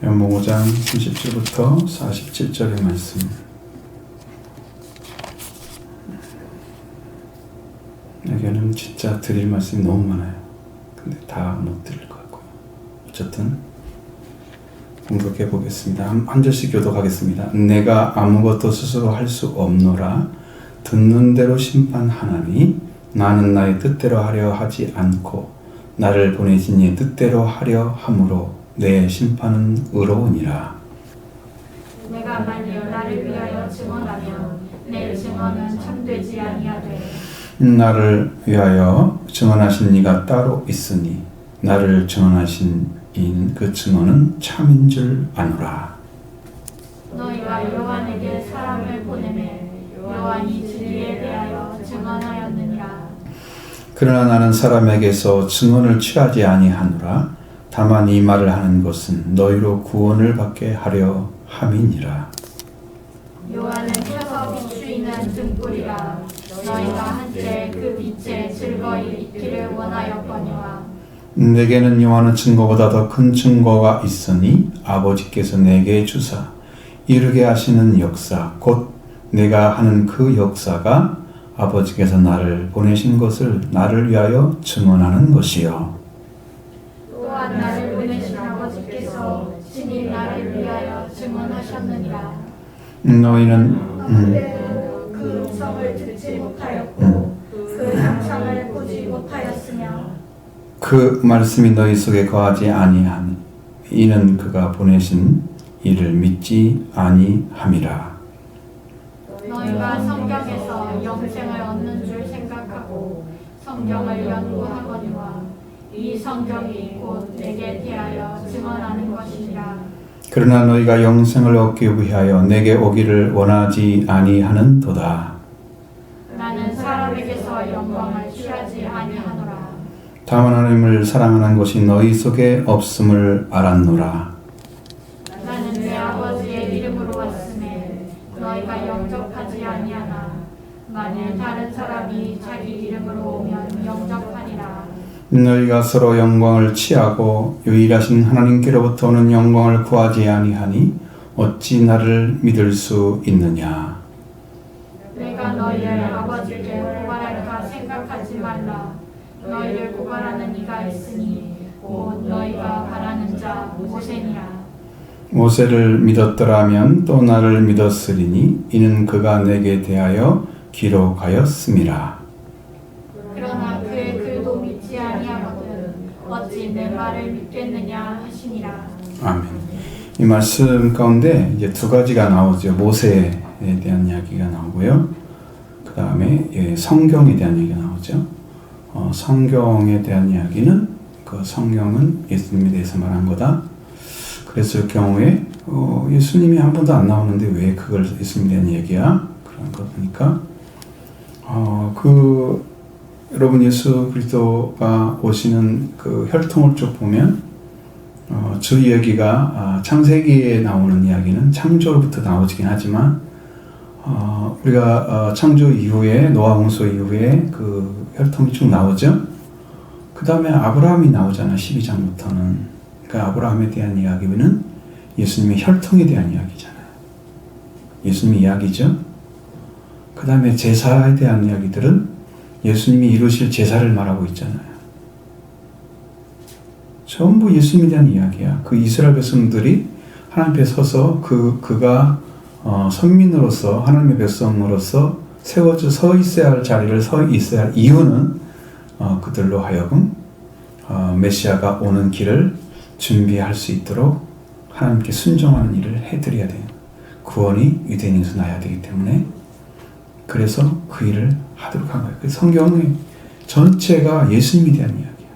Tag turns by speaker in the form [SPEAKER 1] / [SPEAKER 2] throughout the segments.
[SPEAKER 1] 요한복음 5장 30절부터 47절의 말씀. 여기는 진짜 드릴 말씀이 너무 많아요. 근데 다 못 드릴 것 같고요. 어쨌든 공독해 보겠습니다. 한 절씩 교독하겠습니다. 내가 아무것도 스스로 할 수 없노라. 듣는 대로 심판하나니 나는 나의 뜻대로 하려 하지 않고 나를 보내신 이의 뜻대로 하려 함으로 내 심판은 의로우니라.
[SPEAKER 2] 내가 만일 나를 위하여 증언하면 내 증언은 참되지 아니하되
[SPEAKER 1] 나를 위하여 증언하신 이가 따로 있으니 나를 증언하신 이인 그 증언은 참인 줄 아노라.
[SPEAKER 2] 너희가 요한에게 사람을 보내매 요한이 진리에 대하여 증언하였느니라.
[SPEAKER 1] 그러나 나는 사람에게서 증언을 취하지 아니하노라. 다만 이 말을 하는 것은 너희로 구원을 받게 하려 함이니라.
[SPEAKER 2] 요한은 펴서 비추이는 등불이라. 너희가 한때 그 빛에 즐거이 있기를 원하였거니와
[SPEAKER 1] 내게는 요한의 증거보다 더 큰 증거가 있으니 아버지께서 내게 주사 이르게 하시는 역사 곧 내가 하는 그 역사가 아버지께서 나를 보내신 것을 나를 위하여 증언하는 것이요.
[SPEAKER 2] 또한 나를 보내신 아버지께서 친히 나를 위하여 증언하셨느니라.
[SPEAKER 1] 너희는
[SPEAKER 2] 그 음성을 듣지 못하였고 그 형상을 보지 못하였으며
[SPEAKER 1] 그 말씀이 너희 속에 거하지 아니하니 이는 그가 보내신 이를 믿지 아니함이라.
[SPEAKER 2] 너희가 성경에서 영생을 얻는 줄 생각하고 성경을 연구하거니와 이 성경이 곧 내게 대하여 증언하는 것이니라.
[SPEAKER 1] 그러나 너희가 영생을 얻기 위하여 내게 오기를 원하지 아니하는도다.
[SPEAKER 2] 나는 사람에게서 영광을 취하지 아니하노라.
[SPEAKER 1] 다만 하나님을 사랑하는 것이 너희 속에 없음을 알았노라.
[SPEAKER 2] 나는 내 아버지의 이름으로 왔음에 너희가 영접하지 아니하나 만일 다른 사람이 자기 이름으로 오면 영접하니라.
[SPEAKER 1] 너희가 서로 영광을 취하고 유일하신 하나님께로부터 오는 영광을 구하지 아니하니 어찌 나를 믿을 수 있느냐.
[SPEAKER 2] 내가 너희를 아버지께 고발할까 생각하지 말라. 너희를 고발하는 이가 있으니 곧 너희가 바라는 자 모세니라.
[SPEAKER 1] 모세를 믿었더라면 또 나를 믿었으리니 이는 그가 내게 대하여 기록하였음이라.
[SPEAKER 2] 그러나 그의 글도 믿지 아니하거든 어찌 내 말을 믿겠느냐 하시니라.
[SPEAKER 1] 아멘. 이 말씀 가운데 이제 두 가지가 나오죠. 모세에 대한 이야기가 나오고요. 그 다음에 성경에 대한 얘기가 나오죠. 성경에 대한 이야기는 그 성경은 예수님에 대해서 말한 거다. 그랬을 경우에 예수님이 한 번도 안 나오는데 왜 그걸 예수님에 대한 얘기야? 그런 거 보니까 여러분 예수 그리스도가 오시는 그 혈통을 쭉 보면 저 이야기가 창세기에 나오는 이야기는 창조로부터 나오긴 하지만 우리가 창조 이후에 노아 홍수 이후에 그 혈통이 쭉 나오죠. 그 다음에 아브라함이 나오잖아. 12장부터는. 그러니까 아브라함에 대한 이야기는 예수님의 혈통에 대한 이야기잖아요. 예수님의 이야기죠. 그 다음에 제사에 대한 이야기들은 예수님이 이루실 제사를 말하고 있잖아요. 전부 예수님에 대한 이야기야. 그 이스라엘 백성들이 하나님 앞에 서서 그가 선민으로서 하나님의 백성으로서 서 있어야 할 자리를 서 있어야 할 이유는 그들로 하여금 메시아가 오는 길을 준비할 수 있도록 하나님께 순종하는 일을 해드려야 돼요. 구원이 유대인에서 나야 되기 때문에 그래서 그 일을 하도록 한 거예요. 성경의 전체가 예수님에 대한 이야기예요.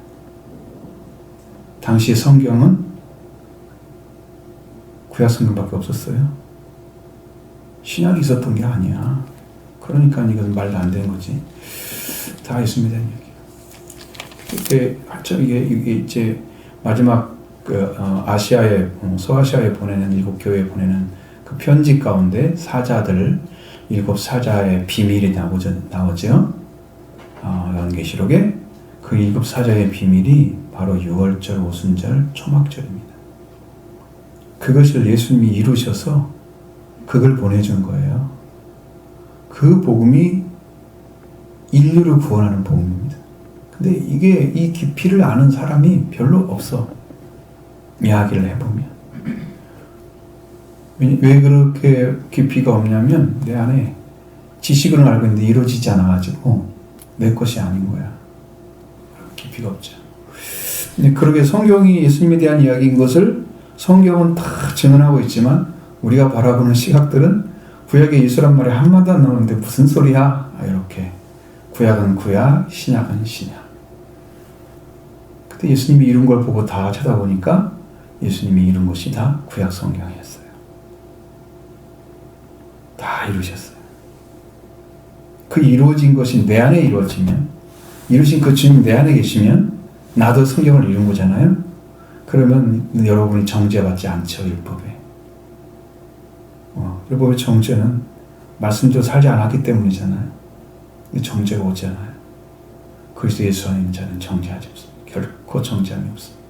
[SPEAKER 1] 당시 성경은 구약 성경밖에 없었어요. 신약이 있었던 게 아니야. 그러니까 이것은 말도 안 되는 거지. 다 예수님에 대한 이야기예요. 이게 이제 마지막 아시아에 소아시아에 보내는 7 교회에 보내는 그 편지 가운데 사자들 7 사자의 비밀이 나오죠. 요한계시록에 그 7 사자의 비밀이 바로 6월절, 오순절, 초막절입니다. 그것을 예수님이 이루셔서 그걸 보내준 거예요. 그 복음이 인류를 구원하는 복음입니다. 근데 이게 이 깊이를 아는 사람이 별로 없어. 이야기를 해보면. 왜 그렇게 깊이가 없냐면 내 안에 지식을 알고 있는데 이루어지지 않아가지고 내 것이 아닌 거야. 깊이가 없죠. 근데 그러게 성경이 예수님에 대한 이야기인 것을 성경은 다 증언하고 있지만 우리가 바라보는 시각들은 구약에 예수란 말이 한마디 안 나오는데 무슨 소리야? 이렇게. 구약은 구약, 신약은 신약. 그때 예수님이 이룬 걸 보고 다 쳐다보니까 예수님이 이룬 것이 다 구약 성경이었어요. 다 이루셨어요. 그 이루어진 것이 내 안에 이루어지면, 이루신 그 주님 내 안에 계시면 나도 성경을 이룬 거잖아요. 그러면 여러분이 정죄받지 않죠, 율법에. 율법의 정죄는 말씀대로 살지 않았기 때문이잖아요. 정죄가 오지 않아요. 그리스도 예수 안에 있는 자는 정죄하지 없습니다. 결코 정죄함이 없습니다.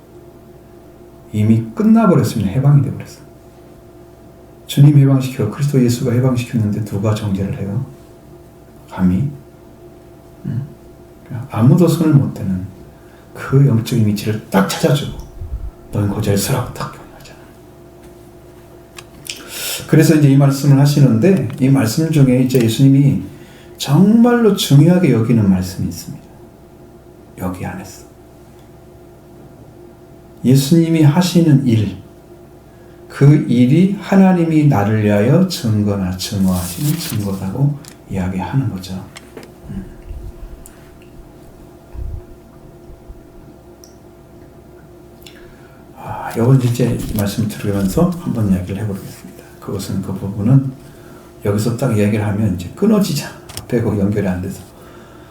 [SPEAKER 1] 이미 끝나버렸습니다. 해방이 되어버렸어요. 주님 해방시켜 그리스도 예수가 해방시켰는데 누가 정죄를 해요? 감히? 아무도 손을 못 대는 그 영적인 위치를 딱 찾아주고 너는 고자를 쓰라고 딱 경고하잖아요. 그래서 이제 이 말씀을 하시는데 이 말씀 중에 이제 예수님이 정말로 중요하게 여기는 말씀이 있습니다. 여기 안에서. 예수님이 하시는 일, 그 일이 하나님이 나를 위하여 증거나 증거하시는 증거라고 이야기하는 거죠. 이건 이제 이 말씀 들으면서 한번 이야기를 해보겠습니다. 그것은 그 부분은 여기서 딱 이야기를 하면 이제 끊어지잖아. 앞에고 연결이 안 돼서.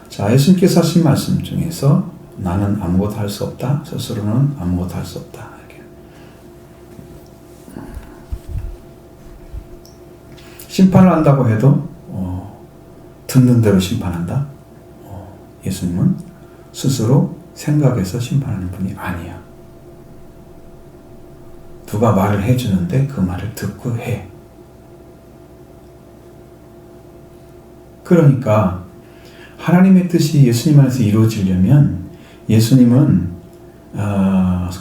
[SPEAKER 1] 자, 예수님께서 하신 말씀 중에서 나는 아무것도 할 수 없다. 스스로는 아무것도 할 수 없다. 이렇게. 심판을 한다고 해도 듣는 대로 심판한다. 예수님은 스스로 생각해서 심판하는 분이 아니야. 누가 말을 해주는데 그 말을 듣고 해. 그러니까 하나님의 뜻이 예수님 안에서 이루어지려면 예수님은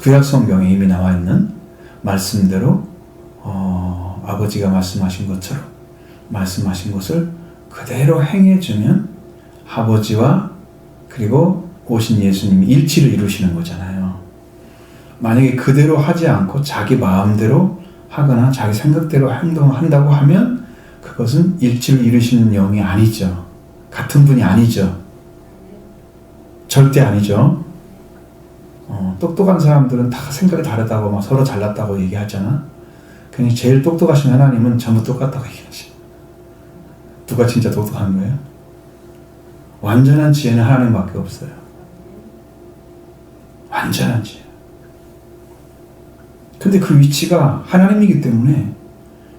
[SPEAKER 1] 구약 성경에 이미 나와 있는 말씀대로 아버지가 말씀하신 것처럼 말씀하신 것을 그대로 행해주면 아버지와 그리고 오신 예수님이 일치를 이루시는 거잖아요. 만약에 그대로 하지 않고 자기 마음대로 하거나 자기 생각대로 행동한다고 하면 그것은 일치를 이루시는 영이 아니죠. 같은 분이 아니죠. 절대 아니죠. 똑똑한 사람들은 다 생각이 다르다고 막 서로 잘났다고 얘기하잖아. 그냥 제일 똑똑하신 하나님은 전부 똑같다고 얘기하시. 누가 진짜 똑똑한 거예요? 완전한 지혜는 하나님밖에 없어요. 완전한 지혜. 근데 그 위치가 하나님이기 때문에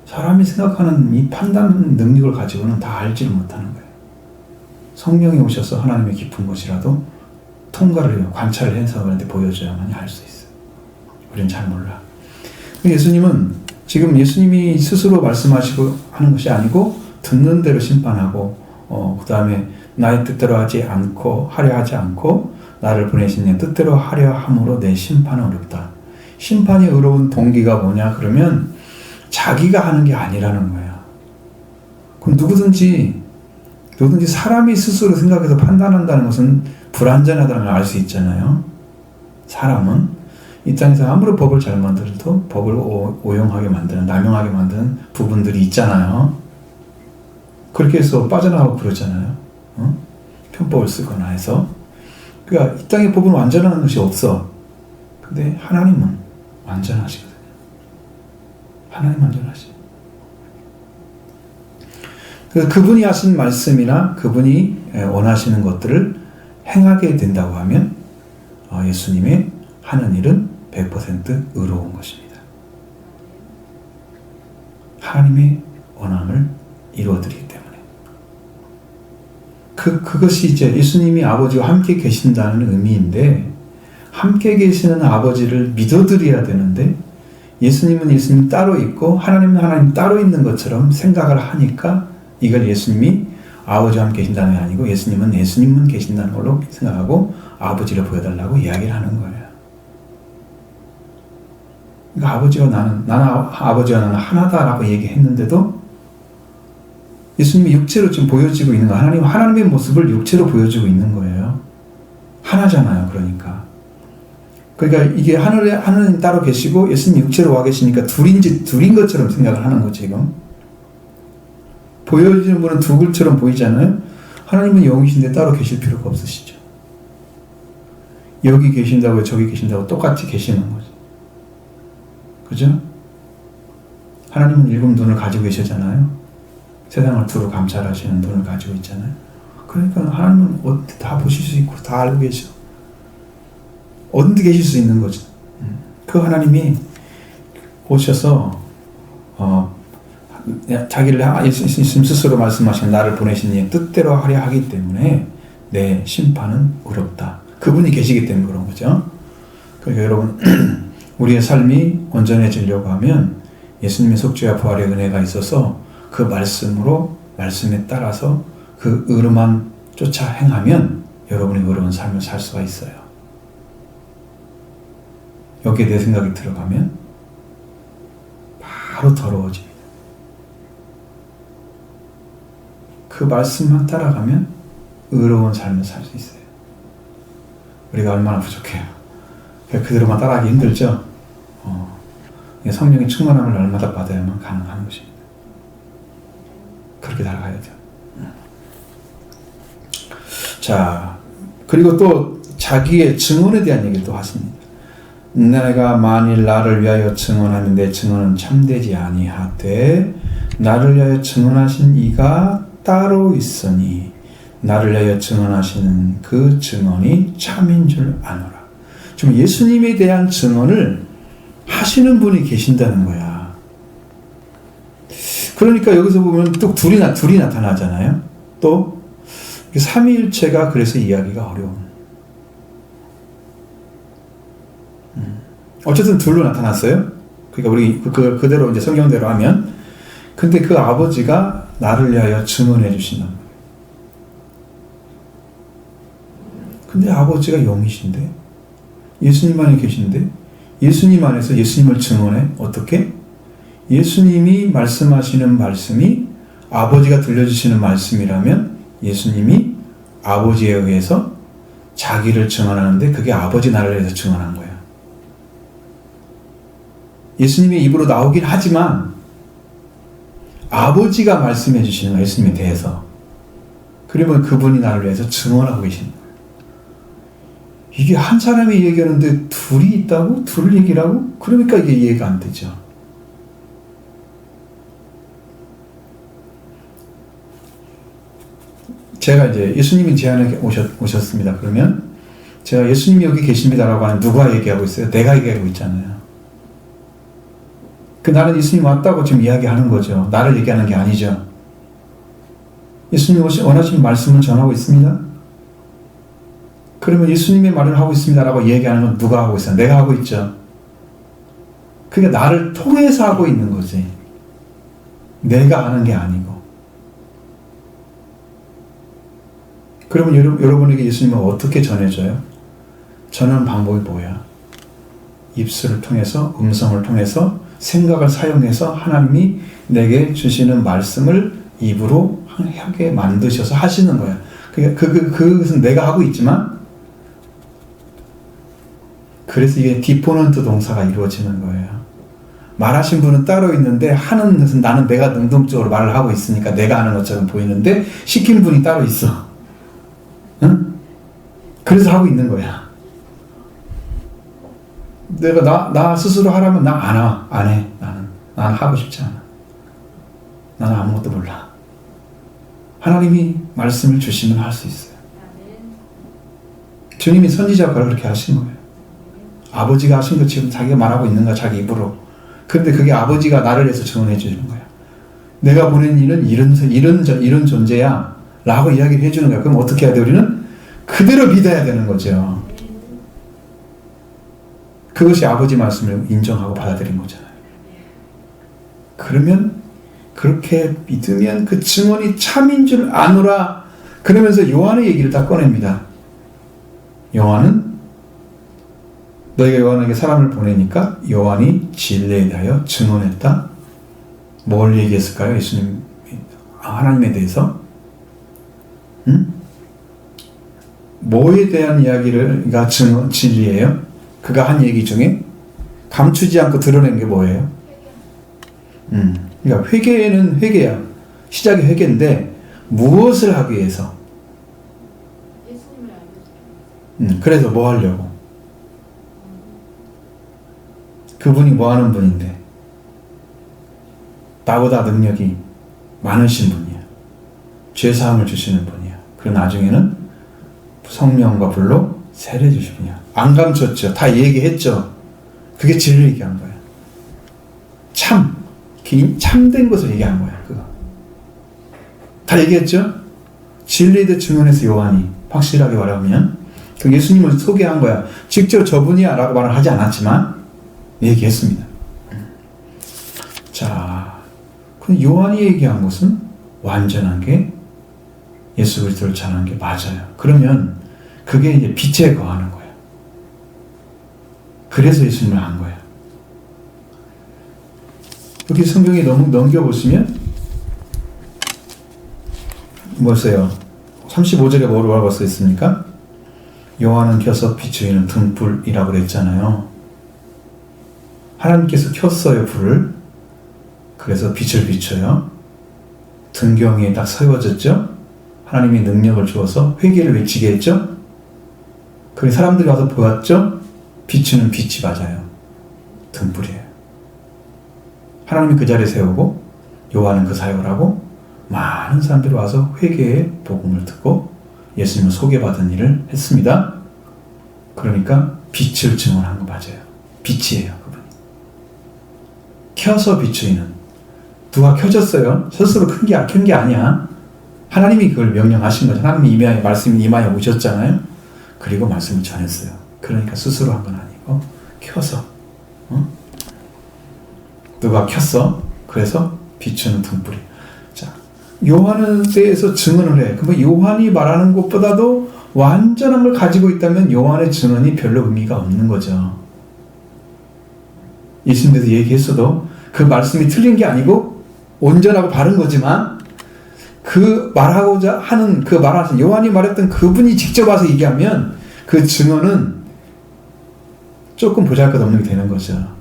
[SPEAKER 1] 사람이 생각하는 이 판단 능력을 가지고는 다 알지를 못하는 거예요. 성령이 오셔서 하나님의 깊은 것이라도 통과를 해요. 관찰을 해서 그런데 보여줘야만이 알 수 있어요. 우리는 잘 몰라. 예수님은 지금 예수님이 스스로 말씀하시고 하는 것이 아니고 듣는 대로 심판하고 그 다음에 나의 뜻대로 하지 않고 하려 하지 않고 나를 보내신 내 뜻대로 하려 함으로 내 심판은 어렵다. 심판이 어려운 동기가 뭐냐 그러면 자기가 하는 게 아니라는 거야. 그럼 누구든지 사람이 스스로 생각해서 판단한다는 것은 불완전하다는 걸 알 수 있잖아요. 사람은 이 땅에서 아무리 법을 잘 만들어도 법을 오용하게 만드는, 남용하게 만드는 부분들이 있잖아요. 그렇게 해서 빠져나가고 그러잖아요. 편법을 쓰거나 해서. 그러니까 이 땅의 법은 완전한 것이 없어. 근데 하나님은 완전하시거든요. 하나님 완전하시. 그래서 그분이 하신 말씀이나 그분이 원하시는 것들을 행하게 된다고 하면 예수님의 하는 일은 100% 의로운 것입니다. 하나님의 원함을 이루어드리기 때문에. 그것이 이제 예수님이 아버지와 함께 계신다는 의미인데 함께 계시는 아버지를 믿어드려야 되는데 예수님은 예수님 따로 있고 하나님은 하나님 따로 있는 것처럼 생각을 하니까 이걸 예수님이 아버지와 함께 계신다는 게 아니고 예수님은 계신다는 걸로 생각하고 아버지를 보여달라고 이야기를 하는 거예요. 그러니까 나는 아버지와 나는 하나다라고 얘기했는데도 예수님이 육체로 지금 보여지고 있는 거, 하나님의 모습을 육체로 보여주고 있는 거예요. 하나잖아요, 그러니까. 그러니까 이게 하나님 따로 계시고 예수님 육체로 와 계시니까 둘인 것처럼 생각을 하는 거죠, 지금. 보여지는 분은 둘처럼 보이잖아요. 하나님은 영이신데 따로 계실 필요가 없으시죠. 여기 계신다고 저기 계신다고 똑같이 계시는 거죠. 그죠? 하나님은 일곱 눈을 가지고 계시잖아요. 세상을 두루 감찰하시는 눈을 가지고 있잖아요. 그러니까 하나님은 다 보실 수 있고 다 알고 계셔. 어딘데 계실 수 있는 거죠. 그 하나님이 오셔서 자기를 예수님 스스로 말씀하신 나를 보내신 이의 뜻대로 하려 하기 때문에 내 심판은 의롭다. 그분이 계시기 때문에 그런 거죠. 그러니까 여러분 우리의 삶이 온전해지려고 하면 예수님의 속죄와 부활의 은혜가 있어서 그 말씀에 따라서 그 의로만 쫓아 행하면 여러분이 의로운 삶을 살 수가 있어요. 여기에 내 생각이 들어가면 바로 더러워집니다. 그 말씀만 따라가면 의로운 삶을 살 수 있어요. 우리가 얼마나 부족해요. 그대로만 따라하기 힘들죠. 성령의 충만함을 날마다 받아야만 가능한 것입니다. 그렇게 살아가야죠. 자, 그리고 또 자기의 증언에 대한 얘기를 또 하십니다. 내가 만일 나를 위하여 증언하면 내 증언은 참되지 아니하되 나를 위하여 증언하신 이가 따로 있으니 나를 위하여 증언하시는 그 증언이 참인 줄 아노라. 지금 예수님에 대한 증언을 하시는 분이 계신다는 거야. 그러니까 여기서 보면 또 둘이 나타나잖아요. 또 삼위일체가 그래서 이야기가 어려운. 어쨌든 둘로 나타났어요. 그러니까 우리 그대로 이제 성경대로 하면, 근데 그 아버지가 나를 위하여 증언해 주시는 거예요. 근데 아버지가 영이신데 예수님 안에 계신데 예수님 안에서 예수님을 증언해. 어떻게? 예수님이 말씀하시는 말씀이 아버지가 들려주시는 말씀이라면 예수님이 아버지에 의해서 자기를 증언하는데 그게 아버지 나를 위해서 증언한 거예요. 예수님의 입으로 나오긴 하지만 아버지가 말씀해 주시는 거예요. 예수님에 대해서. 그러면 그분이 나를 위해서 증언하고 계시는 거예요. 이게 한 사람이 얘기하는데 둘이 있다고? 둘 얘기라고? 그러니까 이게 이해가 안 되죠. 제가 이제 예수님이 제 안에 오셨습니다. 그러면 제가 예수님이 여기 계십니다라고 하는 누가 얘기하고 있어요? 내가 얘기하고 있잖아요. 나는 예수님 왔다고 지금 이야기하는 거죠. 나를 얘기하는 게 아니죠. 예수님 원하시는 말씀을 전하고 있습니다. 그러면 예수님의 말을 하고 있습니다라고 얘기하는 건 누가 하고 있어요? 내가 하고 있죠. 그러니까 나를 통해서 하고 있는 거지. 내가 하는 게 아니고. 그러면 여러분에게 예수님은 어떻게 전해져요? 전하는 방법이 뭐야? 입술을 통해서, 음성을 통해서, 생각을 사용해서 하나님이 내게 주시는 말씀을 입으로 하게 만드셔서 하시는 거야. 그것은 내가 하고 있지만, 그래서 이게 디포넌트 동사가 이루어지는 거예요. 말하신 분은 따로 있는데 하는 것은 나는 내가 능동적으로 말을 하고 있으니까 내가 하는 것처럼 보이는데 시키는 분이 따로 있어. 응? 그래서 하고 있는 거야. 내가 나 스스로 하라면 나 안 해. 나는 하고 싶지 않아. 나는 아무것도 몰라. 하나님이 말씀을 주시면 할 수 있어요. 주님이 선지자 역할을 그렇게 하신 거예요. 아버지가 하신 것 지금 자기가 말하고 있는 거야, 자기 입으로. 그런데 그게 아버지가 나를 위해서 증언해 주는 거야. 내가 보낸 이는 이런 존재야 라고 이야기를 해주는 거야. 그럼 어떻게 해야 돼? 우리는 그대로 믿어야 되는 거죠. 그것이 아버지 말씀을 인정하고 받아들인 거잖아요. 그러면 그렇게 믿으면 그 증언이 참인 줄 아노라. 그러면서 요한의 얘기를 다 꺼냅니다. 요한은 너희가 요한에게 사람을 보내니까 요한이 진리에 대하여 증언했다. 뭘 얘기했을까요? 예수님 하나님에 대해서? 뭐에 대한 이야기가 진리예요? 그가 한 얘기 중에 감추지 않고 드러낸 게 뭐예요? 그러니까 회개는 회개야. 시작이 회개인데 무엇을 하기 위해서?
[SPEAKER 3] 예수님을 알려주기.
[SPEAKER 1] 그래서 뭐 하려고? 그분이 뭐 하는 분인데? 나보다 능력이 많으신 분이야. 죄사함을 주시는 분이야. 그리고 나중에는 성령과 불로 세례 주신 분이야. 안 감췄죠. 다 얘기했죠. 그게 진리 얘기한 거야. 참된 것을 얘기한 거야. 그거. 다 얘기했죠? 진리에 대해 증언해서 요한이 확실하게 말하면 그 예수님을 소개한 거야. 직접 저분이야 라고 말을 하지 않았지만 얘기했습니다. 자, 그 요한이 얘기한 것은 완전한 게 예수 그리스도를 전하는 게 맞아요. 그러면 그게 이제 빛에 거하는 거예요. 그래서 예수님을 한 거예요. 여기 성경에 넘겨보시면 뭐였어요? 35절에 뭐라고 써 있습니까? 요한은 켜서 비추이는 등불이라고 그랬잖아요. 하나님께서 켰어요, 불을. 그래서 빛을 비춰요. 등경에 딱 세워졌죠? 하나님이 능력을 주어서 회개를 외치게 했죠? 그리고 사람들이 와서 보았죠? 비추는 빛이 맞아요. 등불이에요. 하나님이 그 자리에 세우고 요한은 그 사역을 하고 많은 사람들이 와서 회개의 복음을 듣고 예수님을 소개받은 일을 했습니다. 그러니까 빛을 증언한 거 맞아요. 빛이에요, 그분이. 켜서 비추이는. 누가 켜졌어요? 스스로 큰 게 아니야. 하나님이 그걸 명령하신 거죠. 하나님이 말씀이 임하여 오셨잖아요. 그리고 말씀을 전했어요. 그러니까 스스로 한 건 아니고 켜서. 누가 켰어? 그래서 비추는 등불이. 자, 요한에 대해서 증언을 해. 그러면 요한이 말하는 것보다도 완전한 걸 가지고 있다면 요한의 증언이 별로 의미가 없는 거죠. 예수님께서 얘기했어도 그 말씀이 틀린 게 아니고 온전하고 바른 거지만 그 말하고자 하는 그 말하신 요한이 말했던 그분이 직접 와서 얘기하면 그 증언은 조금 보잘것없는 게 되는 거죠.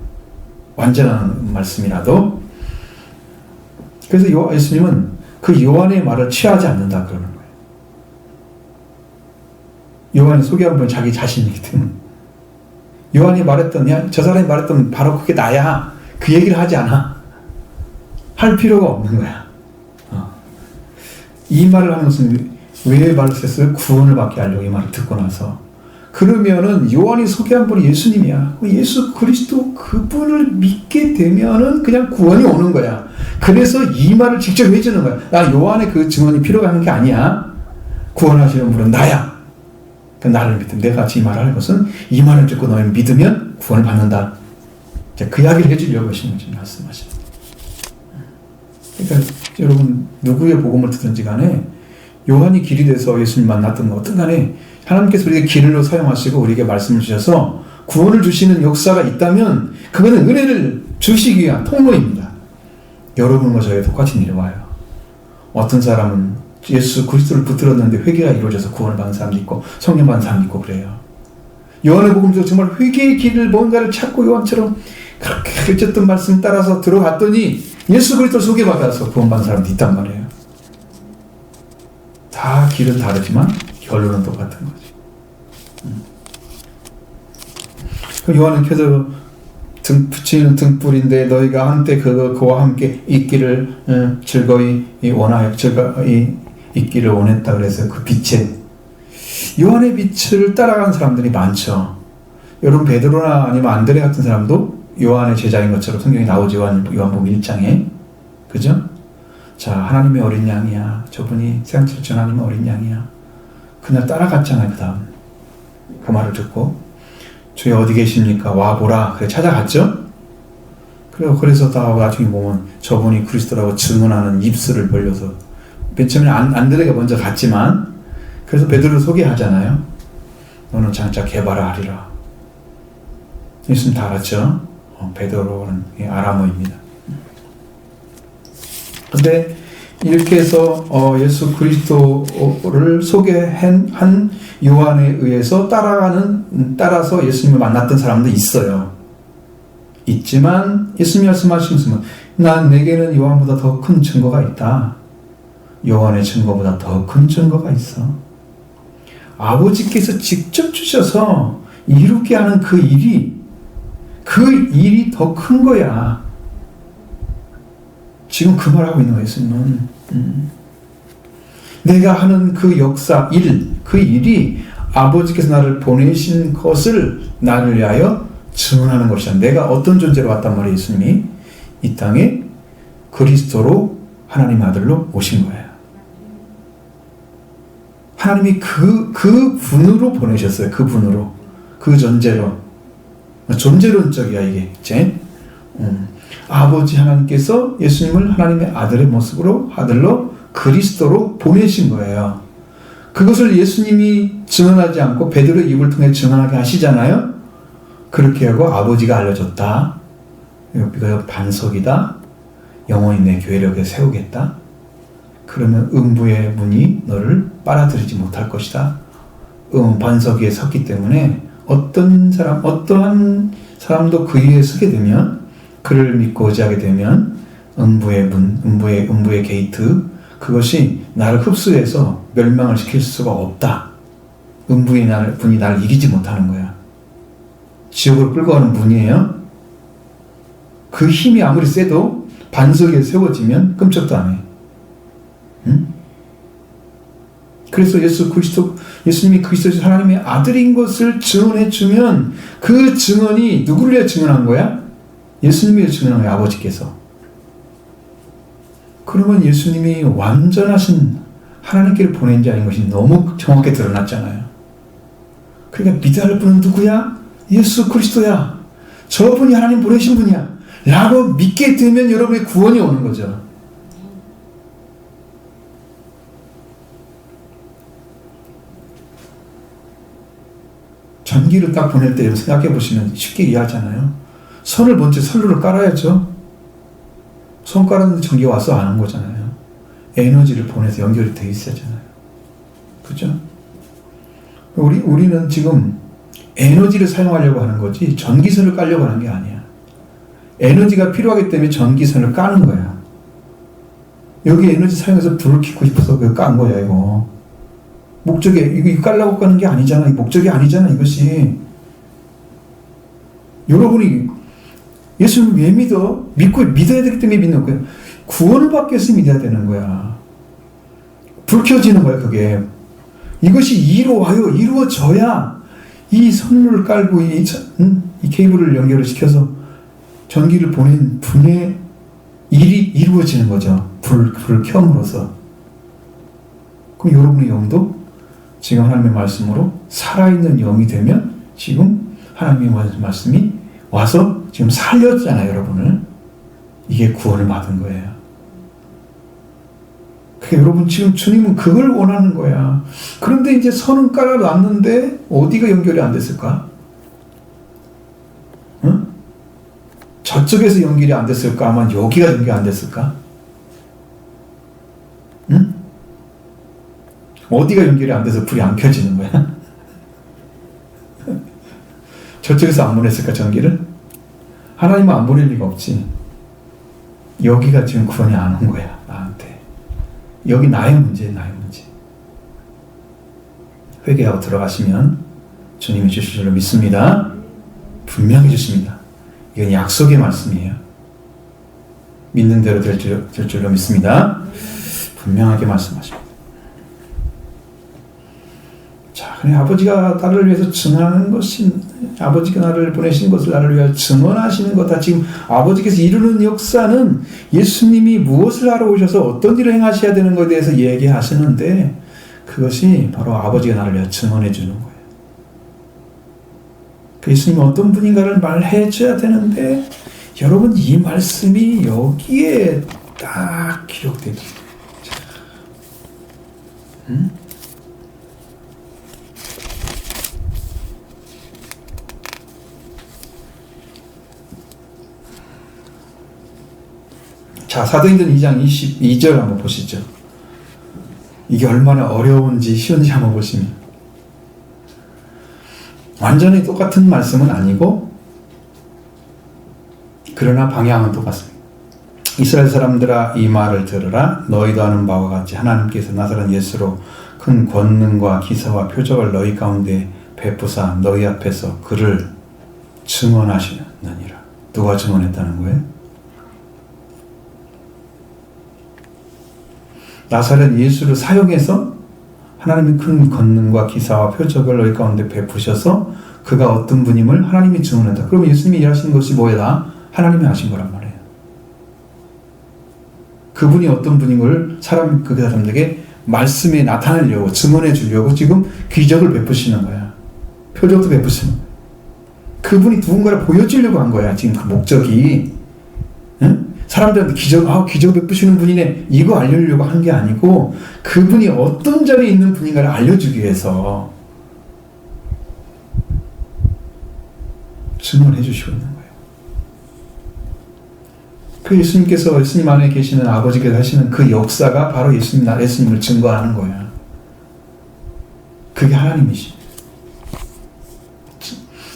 [SPEAKER 1] 완전한 말씀이라도. 그래서 예수님은 그 요한의 말을 취하지 않는다 그러는 거예요. 요한이 소개한 분 자기 자신이기 때문에. 요한이 말했던, 저 사람이 말했던 바로 그게 나야. 그 얘기를 하지 않아. 할 필요가 없는 거야. 이 말을 하는 것은 왜 말을 했어요? 구원을 받게 하려고 이 말을 듣고 나서. 그러면은 요한이 소개한 분이 예수님이야. 예수 그리스도 그분을 믿게 되면은 그냥 구원이 오는 거야. 그래서 이 말을 직접 해주는 거야. 나 요한의 그 증언이 필요가 하는 게 아니야. 구원하시는 분은 나야. 나를 믿으면 내가 이 말을 할 것은 이 말을 듣고 너희는 믿으면 구원을 받는다. 그 이야기를 해주려고 하시는 거지, 말씀하시는. 그러니까 여러분 누구의 복음을 듣든지 간에 요한이 길이 돼서 예수님 만났던 거 어떤 간에 하나님께서 우리에게 길로 사용하시고 우리에게 말씀을 주셔서 구원을 주시는 역사가 있다면 그거는 은혜를 주시기 위한 통로입니다. 여러분과 저에게 똑같은 일이 와요. 어떤 사람은 예수 그리스도를 붙들었는데 회개가 이루어져서 구원을 받는 사람도 있고 성령 받는 사람도 있고 그래요. 요한의 복음에서 정말 회개의 길을 뭔가를 찾고 요한처럼 그렇게 어쨌든 말씀 따라서 들어갔더니 예수 그리스도를 소개받아서 구원받는 사람도 있단 말이에요. 다 길은 다르지만 결론은 똑같은 거지. 요한은 켜서 붙이는 등불인데 너희가 한때 그와 함께 있기를 즐거이 원하여 즐거이 있기를 원했다 그래서 그 빛에 요한의 빛을 따라가는 사람들이 많죠. 여러분 베드로나 아니면 안드레 같은 사람도 요한의 제자인 것처럼 성경에 나오죠. 요한복음 1장에. 그죠? 자, 하나님의 어린 양이야. 저분이 세상처럼 하나님의 어린 양이야. 그날 따라갔잖아요. 그 다음 그 말을 듣고 주여 어디 계십니까? 와보라. 그래 찾아갔죠. 그래서 다 나중에 보면 저분이 그리스도라고 증언하는 입술을 벌려서 맨 처음에 안드레가 먼저 갔지만 그래서 베드로를 소개하잖아요. 너는 장차 개발하리라. 예수님 다 알았죠? 베드로는 아람어입니다. 근데 이렇게 해서 예수 그리스도를 소개한 요한에 의해서 따라서 예수님을 만났던 사람도 있어요. 있지만 예수님이 말씀하시는 난 내게는 요한보다 더 큰 증거가 있다. 요한의 증거보다 더 큰 증거가 있어. 아버지께서 직접 주셔서 이루게 하는 그 일이 더 큰 거야. 지금 그 말하고 있는 거예요, 예수님은. 내가 하는 그 역사, 그 일이 아버지께서 나를 보내신 것을 나를 위하여 증언하는 것이야. 내가 어떤 존재로 왔단 말이에요, 예수님이. 이 땅에 그리스도로 하나님 아들로 오신 거예요. 하나님이 그 분으로 보내셨어요. 그 분으로. 그 존재로. 존재론적이야, 이게. 이제. 아버지 하나님께서 예수님을 하나님의 아들의 모습으로, 아들로, 그리스도로 보내신 거예요. 그것을 예수님이 증언하지 않고 베드로의 입을 통해 증언하게 하시잖아요. 그렇게 하고 아버지가 알려줬다. 이거 반석이다. 영원히 내 교회력에 세우겠다. 그러면 음부의 문이 너를 빨아들이지 못할 것이다. 반석 위에 섰기 때문에 어떠한 사람도 그 위에 서게 되면, 그를 믿고 의지하게 되면 음부의 문, 음부의 게이트, 그것이 나를 흡수해서 멸망을 시킬 수가 없다. 음부의 분이 나를 이기지 못하는 거야. 지옥으로 끌고 가는 분이에요. 그 힘이 아무리 세도 반석에 세워지면 끔찍도 안 해. 응? 그래서 예수님이 그리스도 하나님의 아들인 것을 증언해주면 그 증언이 누구를 위해 증언한 거야? 예수님이 증언한 거야, 아버지께서. 그러면 예수님이 완전하신 하나님께를 보낸 자 아닌 것이 너무 정확하게 드러났잖아요. 그러니까 믿어야 할 분은 누구야? 예수 그리스도야. 저분이 하나님 보내신 분이야. 라고 믿게 되면 여러분의 구원이 오는 거죠. 전기를 딱 보낼 때 생각해 보시면 쉽게 이해하잖아요. 선을 먼저 선로를 깔아야죠. 선 깔았는데 전기가 와서 안 온 거잖아요. 에너지를 보내서 연결이 돼 있어야잖아요. 그죠? 우리는 지금 에너지를 사용하려고 하는 거지 전기선을 깔려고 하는 게 아니야. 에너지가 필요하기 때문에 전기선을 까는 거야. 여기 에너지 사용해서 불을 켜고 싶어서 그거 깐 거야, 이거. 이거 깔라고 까는 게 아니잖아. 목적이 아니잖아, 이것이. 여러분이 예수님을 왜 믿어? 믿어야 되기 때문에 믿는 거야. 구원을 받기 위해서 믿어야 되는 거야. 불 켜지는 거야, 그게. 이것이 이루어져야 이 선로를 깔고 이 케이블을 연결을 시켜서 전기를 보낸 분의 일이 이루어지는 거죠. 불을 켬으로써. 그럼 여러분의 영도 지금 하나님의 말씀으로 살아있는 영이 되면 지금 하나님의 말씀이 와서 지금 살렸잖아요, 여러분을. 이게 구원을 받은 거예요. 그러니까 여러분 지금 주님은 그걸 원하는 거야. 그런데 이제 선은 깔아놨는데 어디가 연결이 안 됐을까? 응? 저쪽에서 연결이 안 됐을까? 아마 여기가 연결이 안 됐을까? 응? 어디가 연결이 안 돼서 불이 안 켜지는 거야? 저쪽에서 안 보냈을까, 전기를? 하나님은 안 보낼 리가 없지. 여기가 지금 구원이 안 온 거야, 나한테. 여기 나의 문제. 회개하고 들어가시면 주님이 주실 줄로 믿습니다. 분명히 주십니다. 이건 약속의 말씀이에요. 믿는 대로 될 줄로 믿습니다. 분명하게 말씀하십니다. 자, 그래 아버지가 나를 위해서 증언하는 것이, 아버지가 나를 보내신 것을 나를 위하여 증언하시는 거다. 지금 아버지께서 이루는 역사는 예수님이 무엇을 하러 오셔서 어떤 일을 행하셔야 되는 것에 대해서 얘기하시는데, 그것이 바로 아버지가 나를 위하여 증언해 주는 거예요. 그 예수님이 어떤 분인가를 말해 줘야 되는데 여러분 이 말씀이 여기에 딱 기록되어 있어요. 자, 사도행전 2장 22절 한번 보시죠. 이게 얼마나 어려운지 쉬운지 한번 보시면 완전히 똑같은 말씀은 아니고 그러나 방향은 똑같습니다. 이스라엘 사람들아 이 말을 들으라. 너희도 아는 바와 같이 하나님께서 나사렛 예수로 큰 권능과 기사와 표적을 너희 가운데 베푸사 너희 앞에서 그를 증언하시느니라. 누가 증언했다는 거예요? 나사렛 예수를 사용해서 하나님이 큰 권능과 기사와 표적을 너희 가운데 베푸셔서 그가 어떤 분임을 하나님이 증언한다. 그럼 예수님이 일하신 것이 뭐다? 하나님이 하신 거란 말이에요. 그분이 어떤 분인 걸 그 사람들에게 말씀에 나타내려고 증언해 주려고 지금 기적을 베푸시는 거야. 표적도 베푸시는 거야. 그분이 누군가를 보여주려고 한 거야. 지금 그 목적이. 응? 사람들한테 기적 베푸시는 분이네 이거 알려주려고 한 게 아니고 그분이 어떤 자리에 있는 분인가를 알려주기 위해서 증언해 주시고 있는 거예요. 그 예수님 안에 계시는 아버지께서 하시는 그 역사가 바로 예수님을 증거하는 거야. 그게 하나님이시.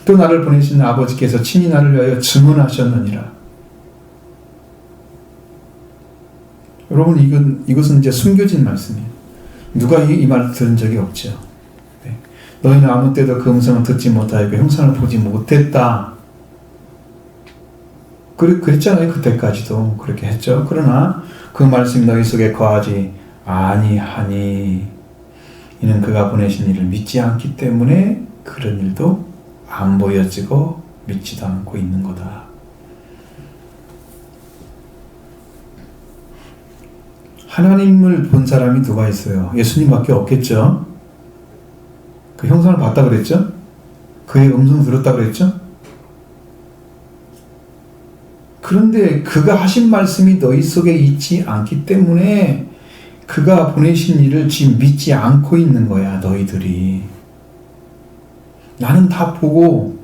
[SPEAKER 1] 또 나를 보내시는 아버지께서 친히 나를 위하여 증언하셨느니라. 여러분 이것은 이제 숨겨진 말씀이에요. 누가 이 말을 들은 적이 없죠. 네. 너희는 아무 때도 그 음성을 듣지 못하였고 형상을 보지 못했다. 그랬잖아요. 그때까지도 그렇게 했죠. 그러나 그 말씀이 너희 속에 거하지 아니하니 이는 그가 보내신 이를 믿지 않기 때문에 그런 일도 안 보여지고 믿지도 않고 있는 거다. 하나님을 본 사람이 누가 있어요? 예수님밖에 없겠죠? 그 형상을 봤다 그랬죠? 그의 음성 들었다 그랬죠? 그런데 그가 하신 말씀이 너희 속에 있지 않기 때문에 그가 보내신 일을 지금 믿지 않고 있는 거야, 너희들이. 나는 다 보고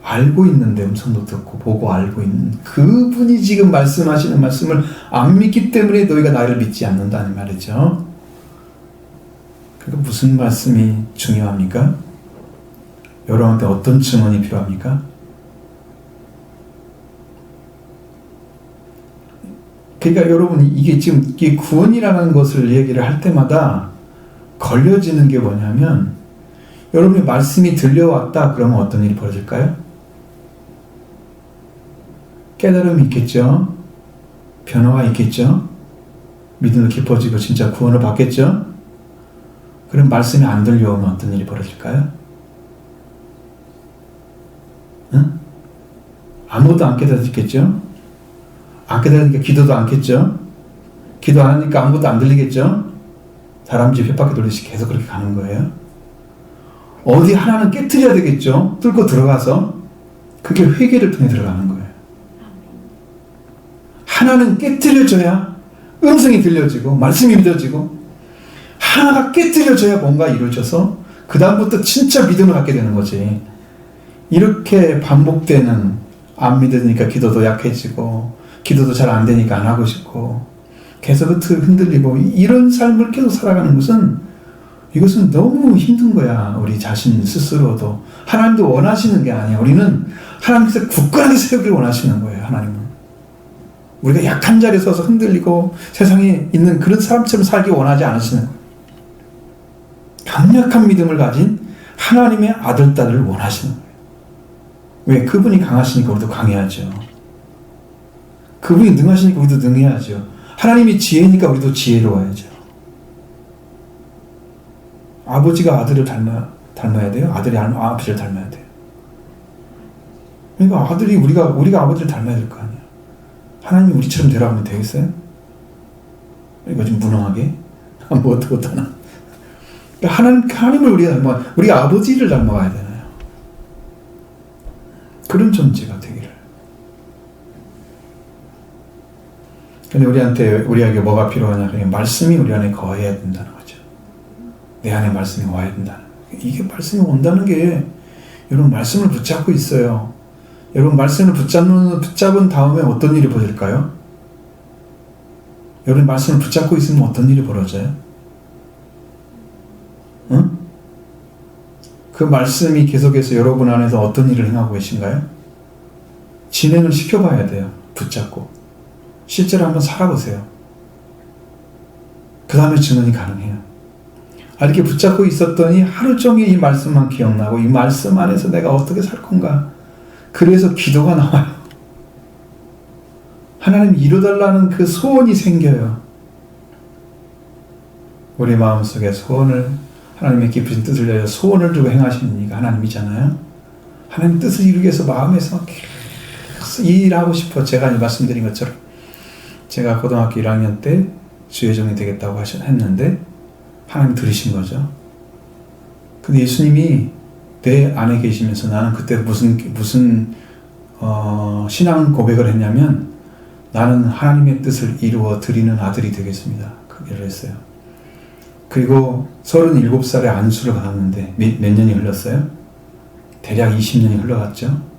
[SPEAKER 1] 알고 있는데, 음성도 듣고 보고 알고 있는 그분이 지금 말씀하시는 말씀을 안 믿기 때문에 너희가 나를 믿지 않는다는 말이죠. 그러니까 무슨 말씀이 중요합니까? 여러분한테 어떤 증언이 필요합니까? 그러니까 여러분 이게 지금 이게 구원이라는 것을 얘기를 할 때마다 걸려지는 게 뭐냐면 여러분의 말씀이 들려왔다 그러면 어떤 일이 벌어질까요? 깨달음이 있겠죠. 변화가 있겠죠. 믿음이 깊어지고 진짜 구원을 받겠죠. 그럼 말씀이 안 들려오면 어떤 일이 벌어질까요? 응? 아무것도 안 깨달아지겠죠. 안 깨달으니까 기도도 않겠죠. 기도 안 하니까 아무것도 안 들리겠죠. 사람 집 쳇바퀴 돌리듯이 계속 그렇게 가는 거예요. 어디 하나는 깨트려야 되겠죠. 뚫고 들어가서 그게 회개를 통해 들어가는 거예요. 하나는 깨트려져야 음성이 들려지고 말씀이 믿어지고 하나가 깨트려져야 뭔가 이루어져서 그 다음부터 진짜 믿음을 갖게 되는 거지. 이렇게 반복되는 안 믿으니까 기도도 약해지고 기도도 잘 안 되니까 안 하고 싶고 계속 흔들리고 이런 삶을 계속 살아가는 것은 이것은 너무 힘든 거야. 우리 자신 스스로도. 하나님도 원하시는 게 아니야. 우리는 하나님께서 굳건하게 세우기를 원하시는 거예요. 하나님은. 우리가 약한 자리에 서서 흔들리고 세상에 있는 그런 사람처럼 살기 원하지 않으시는 거예요. 강력한 믿음을 가진 하나님의 아들, 딸을 원하시는 거예요. 왜? 그분이 강하시니까 우리도 강해야죠. 그분이 능하시니까 우리도 능해야죠. 하나님이 지혜니까 우리도 지혜로워야죠. 아버지가 아들을 닮아야 돼요? 아들이 아버지를 닮아야 돼요. 그러니까 아들이 우리가 아버지를 닮아야 될 거 아니에요. 하나님이 우리처럼 되라면 되겠어요? 이거 좀 무능하게? 뭐 어떡하나? 하나님을 우리가 아버지를 닮아가야 되나요? 그런 존재가 되기를. 근데 우리에게 뭐가 필요하냐? 그냥 말씀이 우리 안에 거해야 된다는 거죠. 내 안에 말씀이 와야 된다는 거예요. 이게 말씀이 온다는 게 여러분 말씀을 붙잡고 있어요. 여러분 말씀을 붙잡은 다음에 어떤 일이 벌어질까요? 여러분 말씀을 붙잡고 있으면 어떤 일이 벌어져요? 응? 그 말씀이 계속해서 여러분 안에서 어떤 일을 행하고 계신가요? 진행을 시켜봐야 돼요. 붙잡고. 실제로 한번 살아보세요. 그 다음에 증언이 가능해요. 이렇게 붙잡고 있었더니 하루 종일 이 말씀만 기억나고 이 말씀 안에서 내가 어떻게 살 건가. 그래서 기도가 나와요. 하나님 이루달라는 그 소원이 생겨요. 우리 마음속에 소원을 하나님의 깊으신 뜻을 내려 소원을 두고 행하시는 이가 하나님이잖아요. 하나님 뜻을 이루기 위해서 마음에서 계속 일하고 싶어. 제가 말씀드린 것처럼 제가 고등학교 1학년 때 주의 종이 되겠다고 했는데 하나님 들으신 거죠. 근데 예수님이 내 안에 계시면서 나는 그때 무슨 신앙 고백을 했냐면 나는 하나님의 뜻을 이루어 드리는 아들이 되겠습니다. 그 얘기를 했어요. 그리고 37살에 안수를 받았는데 몇 년이 흘렀어요? 대략 20년이 흘러갔죠.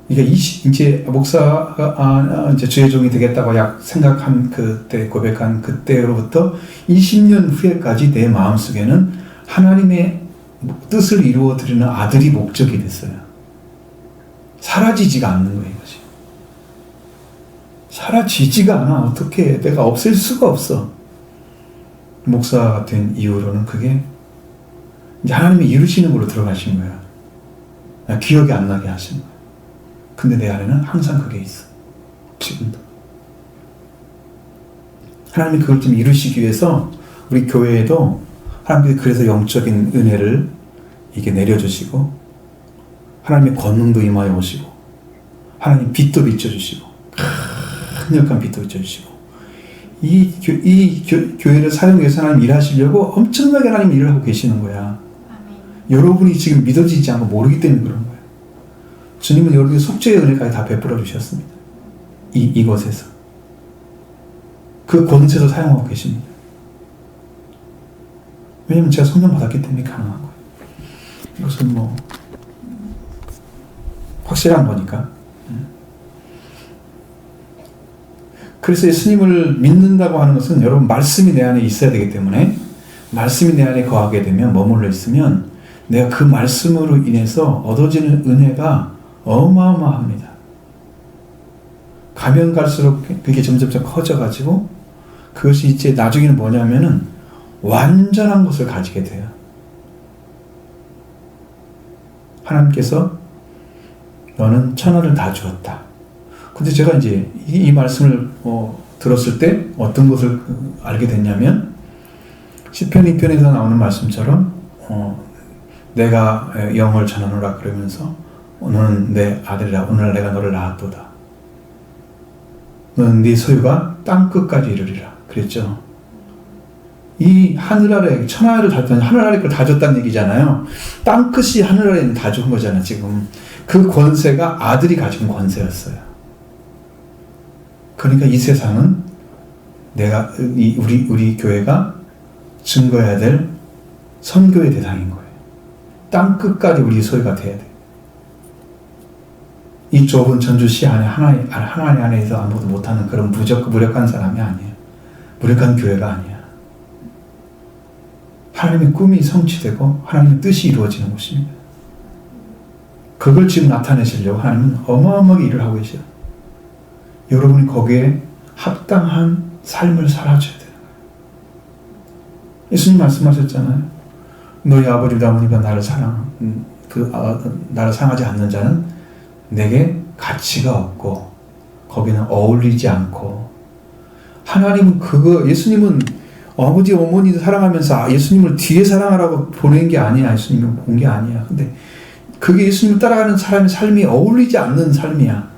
[SPEAKER 1] 그러니까 이제 목사가 이제 주의 종이 되겠다고 생각한 그때 고백한 그때로부터 20년 후에까지 내 마음속에는 하나님의 뜻을 이루어 드리는 아들이 목적이 됐어요. 사라지지가 않는 거예요, 이것이. 사라지지가 않아. 어떻게 내가 없앨 수가 없어. 목사가 된 이후로는 그게 이제 하나님이 이루시는 걸로 들어가신 거야. 기억이 안 나게 하신 거야. 근데 내 안에는 항상 그게 있어. 지금도. 하나님이 그걸 좀 이루시기 위해서 우리 교회에도 하나님이 그래서 영적인 은혜를 이게 내려주시고 하나님의 권능도 임하여 오시고 하나님 빛도 비춰주시고 강력한 빛도 비춰주시고 이 교회를 사용해서 하나님 일하시려고 엄청나게 하나님 일을 하고 계시는 거야.
[SPEAKER 2] 아멘.
[SPEAKER 1] 여러분이 지금 믿어지지 않고 모르기 때문에 그런 거예요. 주님은 여러분의 속죄의 은혜까지 다 베풀어 주셨습니다. 이곳에서. 그 권세도 사용하고 계십니다. 왜냐면 제가 성령 받았기 때문에 가능한 거예요. 이것은 확실한 거니까. 그래서 예수님을 믿는다고 하는 것은 여러분 말씀이 내 안에 있어야 되기 때문에 말씀이 내 안에 거하게 되면 머물러 있으면 내가 그 말씀으로 인해서 얻어지는 은혜가 어마어마합니다. 가면 갈수록 그게 점점 커져가지고 그것이 이제 나중에는 뭐냐면은 완전한 것을 가지게 돼요. 하나님께서 너는 천하를 다 주었다. 근데 제가 이제 이 말씀을 들었을 때 어떤 것을 알게 됐냐면 시편 2편에서 나오는 말씀처럼 내가 영을 전하노라 그러면서 너는 내 아들이라 오늘 내가 너를 낳았도다. 너는 네 소유가 땅끝까지 이르리라 그랬죠. 이 하늘 아래 천하를 다 줬다는 하늘 아래 걸 다 줬다는 얘기잖아요. 땅끝이 하늘 아래는 다 준 거잖아요. 지금 그 권세가 아들이 가진 권세였어요. 그러니까 이 세상은 내가 우리 교회가 증거해야 될 선교의 대상인 거예요. 땅끝까지 우리 소유가 돼야 돼. 이 좁은 전주시 안에 하나님 안에서 아무것도 못하는 그런 무력한 사람이 아니에요. 무력한 교회가 아니야. 하나님의 꿈이 성취되고 하나님의 뜻이 이루어지는 곳입니다. 그걸 지금 나타내시려고 하나님은 어마어마하게 일을 하고 계셔요. 여러분이 거기에 합당한 삶을 살아줘야 돼요. 예수님 말씀하셨잖아요. 너희 아버지도 어머니가 나를 사랑하지 않는 자는 내게 가치가 없고 거기는 어울리지 않고. 하나님은 예수님은 아버지 어머니도 사랑하면서 예수님을 뒤에 사랑하라고 보낸 게 아니야. 예수님을 본 게 아니야. 근데 그게 예수님을 따라가는 사람의 삶이 어울리지 않는 삶이야.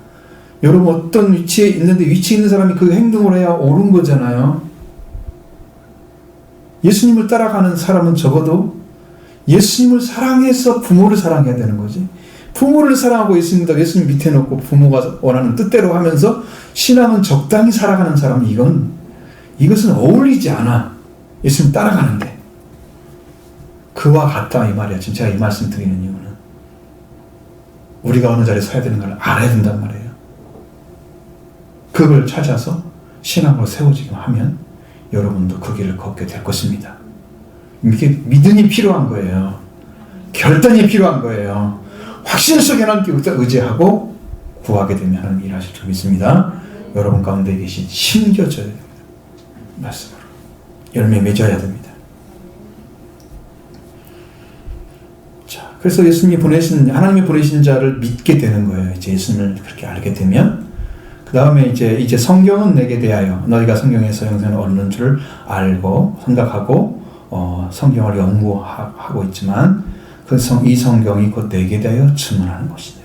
[SPEAKER 1] 여러분 어떤 위치에 있는데 위치에 있는 사람이 그 행동을 해야 옳은 거잖아요. 예수님을 따라가는 사람은 적어도 예수님을 사랑해서 부모를 사랑해야 되는 거지. 부모를 사랑하고 예수님 밑에 놓고 부모가 원하는 뜻대로 하면서 신앙은 적당히 살아가는 사람은 이것은 어울리지 않아. 예수님 따라가는데. 그와 같다 이 말이야. 지금 제가 이 말씀 드리는 이유는 우리가 어느 자리에 서야 되는 걸 알아야 된단 말이에요. 그걸 찾아서 신앙으로 세워지기만 하면 여러분도 그 길을 걷게 될 것입니다. 이게 믿음이 필요한 거예요. 결단이 필요한 거예요. 확신 속에 하나님께 의지하고 구하게 되면 하나님 일하실 줄 믿습니다. 여러분 가운데 계신 심겨져야 됩니다. 말씀으로 열매 맺어야 됩니다. 자, 그래서 예수님이 하나님이 보내신 자를 믿게 되는 거예요. 이제 예수님을 그렇게 알게 되면 그 다음에 이제 성경은 내게 대하여 너희가 성경에서 영생을 얻는 줄 알고 생각하고 성경을 연구하고 있지만 이 성경이 곧 내게 대하여 증언하는 것이니라.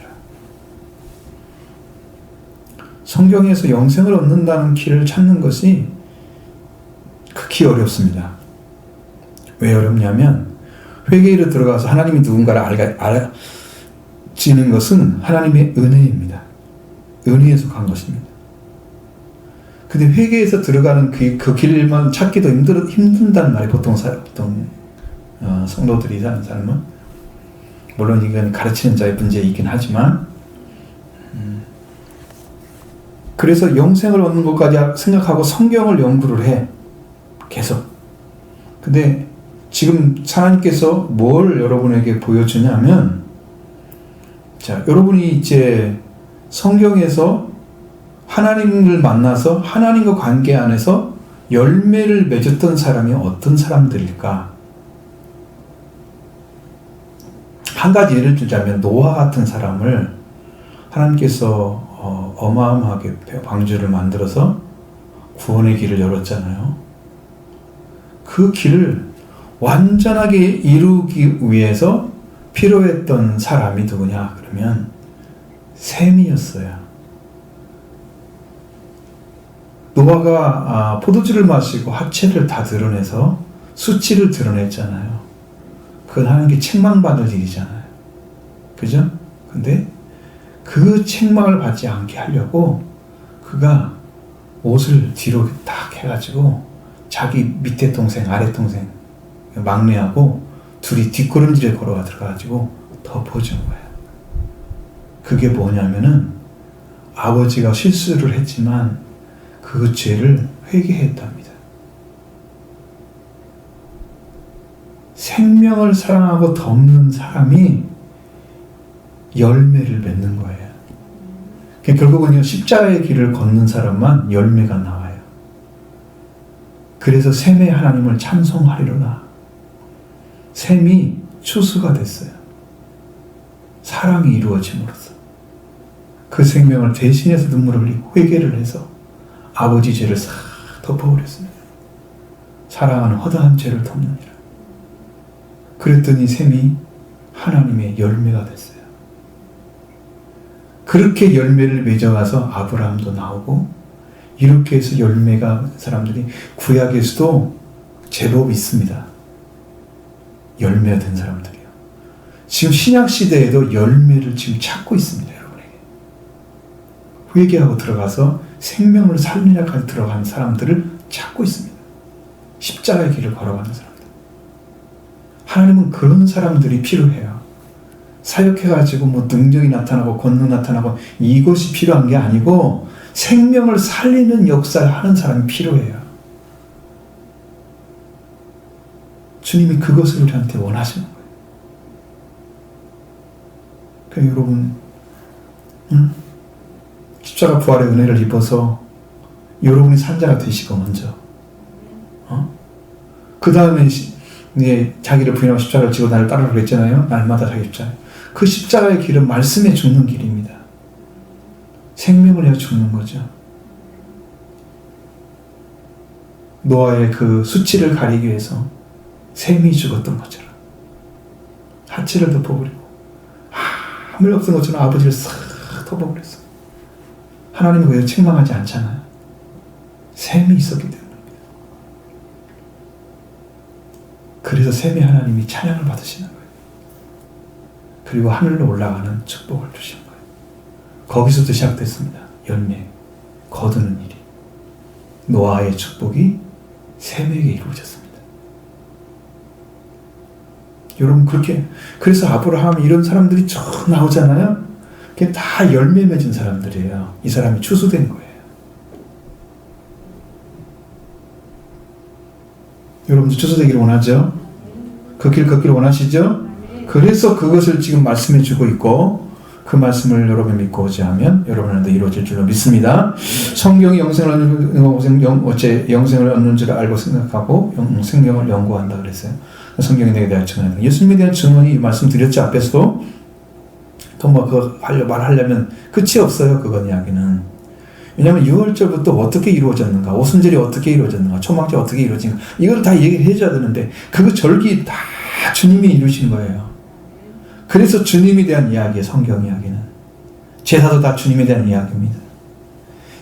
[SPEAKER 1] 성경에서 영생을 얻는다는 길을 찾는 것이 극히 어렵습니다. 왜 어렵냐면 회개로 들어가서 하나님이 누군가를 알아지는 것은 하나님의 은혜입니다. 은혜에 속한 것입니다. 근데 회개에서 들어가는 그 길만 찾기도 힘든단 말이에요. 보통 성도들이 사는 삶은. 물론 이건 가르치는 자의 문제이긴 하지만 그래서 영생을 얻는 것까지 생각하고 성경을 연구를 해. 계속. 근데 지금 하나님께서 뭘 여러분에게 보여주냐면 자, 여러분이 이제 성경에서 하나님을 만나서 하나님과 관계 안에서 열매를 맺었던 사람이 어떤 사람들일까? 한 가지 예를 들자면 노아 같은 사람을 하나님께서 어마어마하게 방주를 만들어서 구원의 길을 열었잖아요. 그 길을 완전하게 이루기 위해서 필요했던 사람이 누구냐? 그러면 셈이었어요. 노아가 포도주를 마시고 하체를 다 드러내서 수치를 드러냈잖아요. 그건 하나님께 책망받을 일이잖아요. 그죠? 근데 그 책망을 받지 않게 하려고 그가 옷을 뒤로 딱 해가지고 자기 밑에 동생, 아래 동생, 막내하고 둘이 뒷걸음질에 걸어가 들어가가지고 덮어준 거예요. 그게 뭐냐면은 아버지가 실수를 했지만 그 죄를 회개했답니다. 생명을 사랑하고 덮는 사람이 열매를 맺는 거예요. 결국은요, 십자가의 길을 걷는 사람만 열매가 나와요. 그래서 셈의 하나님을 찬송하리로라. 셈이 추수가 됐어요. 사랑이 이루어짐으로써 그 생명을 대신해서 눈물을 흘리고 회개를 해서 아버지 죄를 싹 덮어버렸습니다. 사랑하는 허다한 죄를 덮느니라. 그랬더니 셈이 하나님의 열매가 됐어요. 그렇게 열매를 맺어가서 아브라함도 나오고 이렇게 해서 열매가 사람들이 구약에서도 제법 있습니다. 열매가 된 사람들이요. 지금 신약시대에도 열매를 지금 찾고 있습니다. 여러분에게. 회개하고 들어가서 생명을 살리려까지 들어가는 사람들을 찾고 있습니다. 십자가의 길을 걸어가는 사람들. 하나님은 그런 사람들이 필요해요. 사역해가지고 뭐 능력이 나타나고 권능 나타나고 이것이 필요한 게 아니고 생명을 살리는 역사를 하는 사람이 필요해요. 주님이 그것을 우리한테 원하시는 거예요. 그러니까 여러분, 십자가 부활의 은혜를 입어서 여러분이 산자가 되시고 먼저, 그 다음에 자기를 부인하고 십자가를 지고 나를 따르라고 그랬잖아요. 날마다 자기 십자가. 그 십자가의 길은 말씀에 죽는 길입니다. 생명을 내어 죽는 거죠. 노아의 그 수치를 가리기 위해서 셈이 죽었던 것처럼 하체를 덮어버리고 아무 일 없던 것처럼 아버지를 싹 덮어버렸어요. 하나님은 왜 책망하지 않잖아요. 셈이 있었기 때문입니다. 그래서 셈이 하나님이 찬양을 받으시는 거예요. 그리고 하늘로 올라가는 축복을 주시는 거예요. 거기서부터 시작됐습니다. 열매. 거두는 일이 노아의 축복이 셈에게 이루어졌습니다. 여러분 그렇게 그래서 아브라함 이런 사람들이 쭉 나오잖아요. 그게 다 열매 맺은 사람들이에요. 이 사람이 추수된 거예요. 여러분도 추수되기를 원하죠? 그 길 걷기를 원하시죠? 그래서 그것을 지금 말씀해 주고 있고 그 말씀을 여러분이 믿고 오지 하면 여러분한테 이루어질 줄로 믿습니다. 성경이 영생을 얻는 줄 알고 생각하고 성경을 연구한다 그랬어요. 성경에 대해 증언한다. 예수님에 대한 증언이 말씀드렸죠. 앞에서도 또 뭐 그거 말하려면 끝이 없어요. 그건 이야기는. 왜냐하면 6월절부터 어떻게 이루어졌는가, 오순절이 어떻게 이루어졌는가, 초막절 어떻게 이루어진가 이걸 다 얘기를 해줘야 되는데 그 절기 다 주님이 이루신 거예요. 그래서 주님에 대한 이야기예요. 성경 이야기는. 제사도 다 주님에 대한 이야기입니다.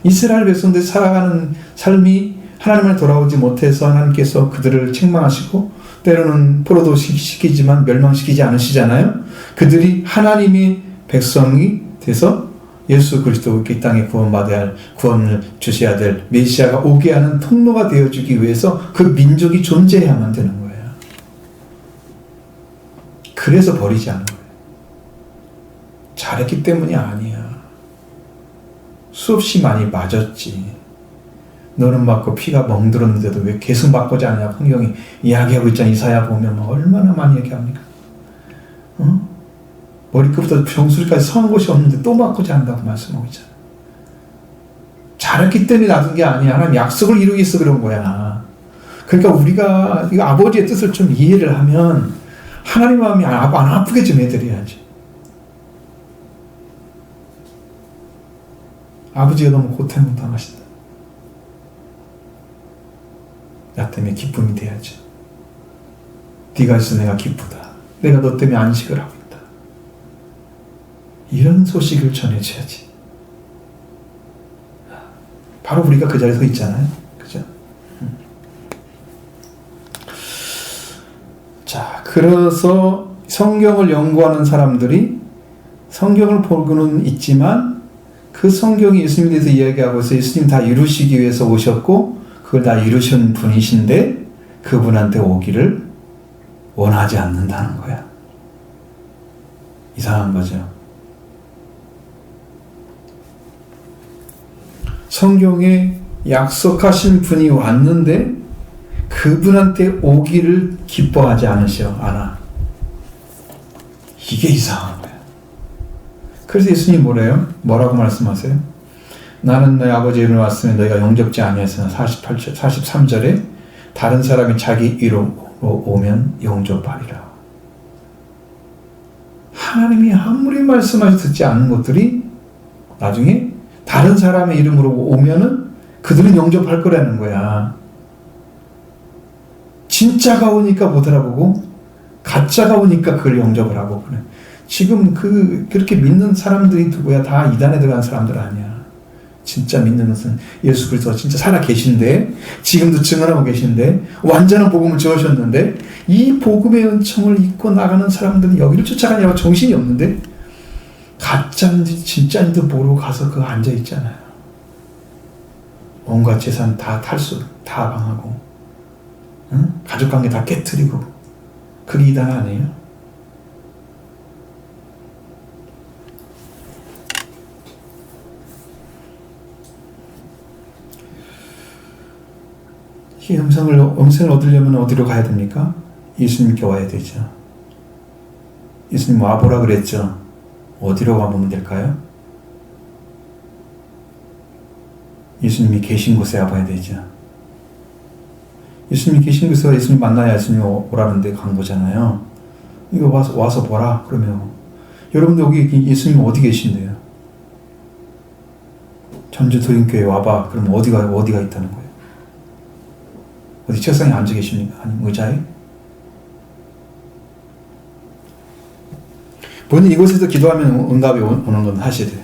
[SPEAKER 1] 이스라엘 백성들이 살아가는 삶이 하나님을 돌아오지 못해서 하나님께서 그들을 책망하시고 때로는 포로도 시키지만 멸망시키지 않으시잖아요. 그들이 하나님의 백성이 돼서 예수 그리스도 이 땅에 구원받아야 할 구원을 주셔야 될 메시아가 오게 하는 통로가 되어주기 위해서 그 민족이 존재해야만 되는 거예요. 그래서 버리지 않은 거예요. 잘했기 때문이 아니야. 수없이 많이 맞았지. 너는 맞고 피가 멍들었는데도 왜 계속 맞고지 않냐. 성경이 이야기하고 있잖아. 이사야 보면 얼마나 많이 얘기합니까? 머리끝부터 정수리까지 성한 곳이 없는데 또 맞고지 않는다고 말씀하고 있잖아. 잘했기 때문에 놔둔 게 아니야. 하나님 약속을 이루기 위해서 그런 거야. 그러니까 우리가 이 아버지의 뜻을 좀 이해를 하면 하나님 마음이 안 아프게 좀 해드려야지. 아버지가 너무 고통을 당하신다. 나 때문에 기쁨이 돼야지. 네가 있어 내가 기쁘다. 내가 너 때문에 안식을 하고 있다. 이런 소식을 전해줘야지. 바로 우리가 그 자리에 서 있잖아요. 그죠? 자, 그래서 성경을 연구하는 사람들이 성경을 보고는 있지만 그 성경이 예수님에 대해서 이야기하고 있어요. 예수님 다 이루시기 위해서 오셨고 그걸 다 이루신 분이신데 그분한테 오기를 원하지 않는다는 거야. 이상한 거죠. 성경에 약속하신 분이 왔는데 그분한테 오기를 기뻐하지 않아. 이게 이상한 거야. 그래서 예수님이 뭐라고 말씀하세요? 나는 너희 아버지 이름으로 왔으면 너희가 영접지 아니했으나 43절에 다른 사람이 자기 이름으로 오면 영접하리라. 하나님이 아무리 말씀하셔도 듣지 않는 것들이 나중에 다른 사람의 이름으로 오면은 그들은 영접할 거라는 거야. 진짜가 오니까 못 알아보고 가짜가 오니까 그걸 영접을 하고 그래. 지금 그렇게 믿는 사람들이 누구야? 다 이단에 들어간 사람들 아니야. 진짜 믿는 것은 예수 그리스도가 진짜 살아 계신데 지금도 증언하고 계신데 완전한 복음을 주셨는데 이 복음의 은총을 입고 나가는 사람들은 여기를 쫓아가냐고 정신이 없는데 가짜인지 진짜인지 모르고 가서 그거 앉아있잖아요. 온갖 재산 다 탈수, 다 방하고 응? 가족관계 다 깨트리고 그게 이단 아니에요? 이 영생을 얻으려면 어디로 가야 됩니까? 예수님께 와야 되죠. 예수님 와보라 그랬죠. 어디로 가보면 될까요? 예수님이 계신 곳에 와봐야 되죠. 예수님이 계신 곳에 예수님 만나야 예수님 오라는데 간 거잖아요. 이거 와서 보라 그러면 여러분들 여기 예수님 어디 계신데요? 전주 도인교회 와봐 그러면 어디가 있다는 거예요? 어디 책상에 앉아 계십니까? 아니면 의자에? 본인 이곳에서 기도하면 응답이 오는 건 사실이에요.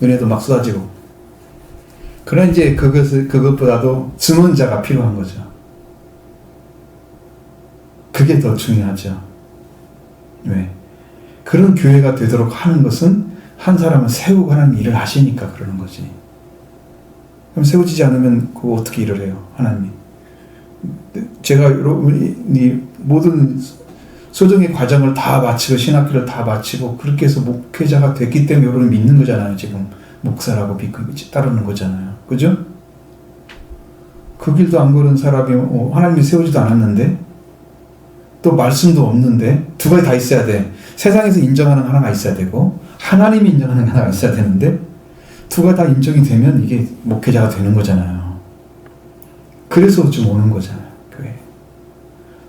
[SPEAKER 1] 은혜도 막 쏟아지고. 그러나 이제 그것보다도 증언자가 필요한 거죠. 그게 더 중요하죠. 왜? 그런 교회가 되도록 하는 것은 한 사람을 세우고 하는 일을 하시니까 그러는 거지. 그럼 세워지지 않으면 그거 어떻게 일을 해요? 하나님이. 제가 여러분이 모든 소정의 과정을 다 마치고 신학기를 다 마치고 그렇게 해서 목회자가 됐기 때문에 여러분 믿는 거잖아요. 지금 목사라고 따르는 거잖아요. 그죠? 그 길도 안 걸은 사람이 하나님이 세우지도 않았는데 또 말씀도 없는데 두 가지 다 있어야 돼. 세상에서 인정하는 하나가 있어야 되고 하나님이 인정하는 하나가 있어야 되는데 두 가지 다 인정이 되면 이게 목회자가 되는 거잖아요. 그래서 좀 오는 거잖아요. 교회.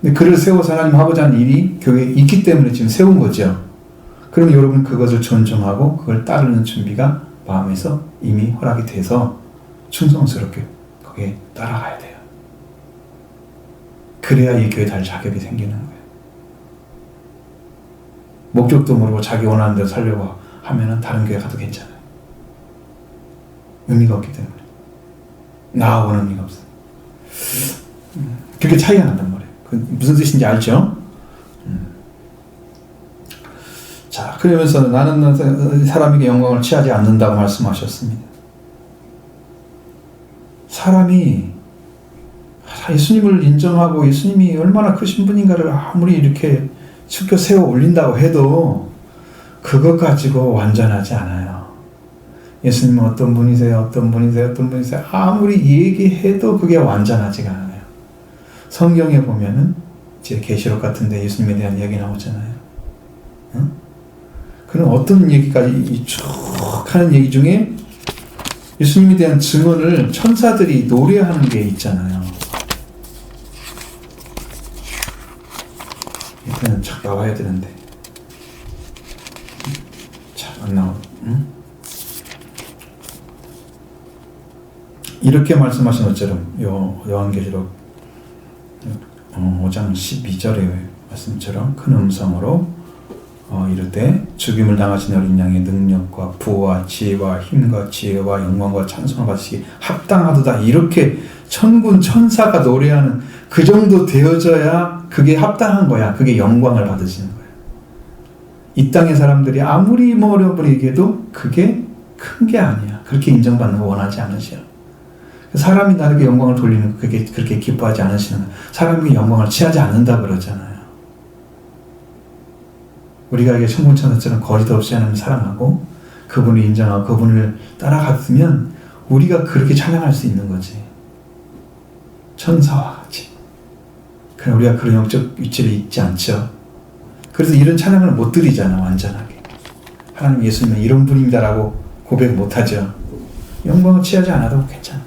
[SPEAKER 1] 근데 그를 세워서 하나님 하고자 하는 일이 교회에 있기 때문에 지금 세운 거죠. 그럼 여러분 그것을 존중하고 그걸 따르는 준비가 마음에서 이미 허락이 돼서 충성스럽게 거기에 따라가야 돼요. 그래야 이 교회 다닐 자격이 생기는 거예요. 목적도 모르고 자기 원하는 대로 살려고 하면은 다른 교회 가도 괜찮아요. 의미가 없기 때문에. 나하고는 의미가 없어요. 그렇게 차이가 난단 말이에요. 그 무슨 뜻인지 알죠? 자, 그러면서 나는 사람에게 영광을 취하지 않는다고 말씀하셨습니다. 사람이 예수님을 인정하고 예수님이 얼마나 크신 분인가를 아무리 이렇게 쉽게 세워 올린다고 해도 그것 가지고 완전하지 않아요. 예수님은 어떤 분이세요? 어떤 분이세요? 어떤 분이세요? 아무리 얘기해도 그게 완전하지가 않아요. 성경에 보면은 이제 계시록 같은데 예수님에 대한 이야기 나오잖아요. 응? 그럼 어떤 얘기까지 쭉 하는 얘기 중에 예수님에 대한 증언을 천사들이 노래하는 게 있잖아요. 이거는 착 나와야 되는데 잘 안 나와. 응? 이렇게 말씀하신 것처럼 요한계시록 5장 12절의 말씀처럼 큰 음성으로 이르되 죽임을 당하신 어린 양의 능력과 부와 지혜와 힘과 지혜와 영광과 찬송을 받으시기 합당하도다. 이렇게 천군 천사가 노래하는 그 정도 되어져야 그게 합당한 거야. 그게 영광을 받으시는 거야. 이 땅의 사람들이 아무리 어려움을 얘기해도 그게 큰 게 아니야. 그렇게 인정받는 거 원하지 않으셔. 사람이 나에게 영광을 돌리는 그게 그렇게 기뻐하지 않으시는 사람이 영광을 취하지 않는다 그러잖아요. 우리가 이게 천군천사처럼 거리도 없이 하나님을 사랑하고 그분을 인정하고 그분을 따라갔으면 우리가 그렇게 찬양할 수 있는 거지. 천사와 같이. 그럼 우리가 그런 영적 위치를 잊지 않죠. 그래서 이런 찬양을 못 드리잖아. 완전하게. 하나님 예수님은 이런 분입니다라고 고백 못하죠. 영광을 취하지 않아도 괜찮아.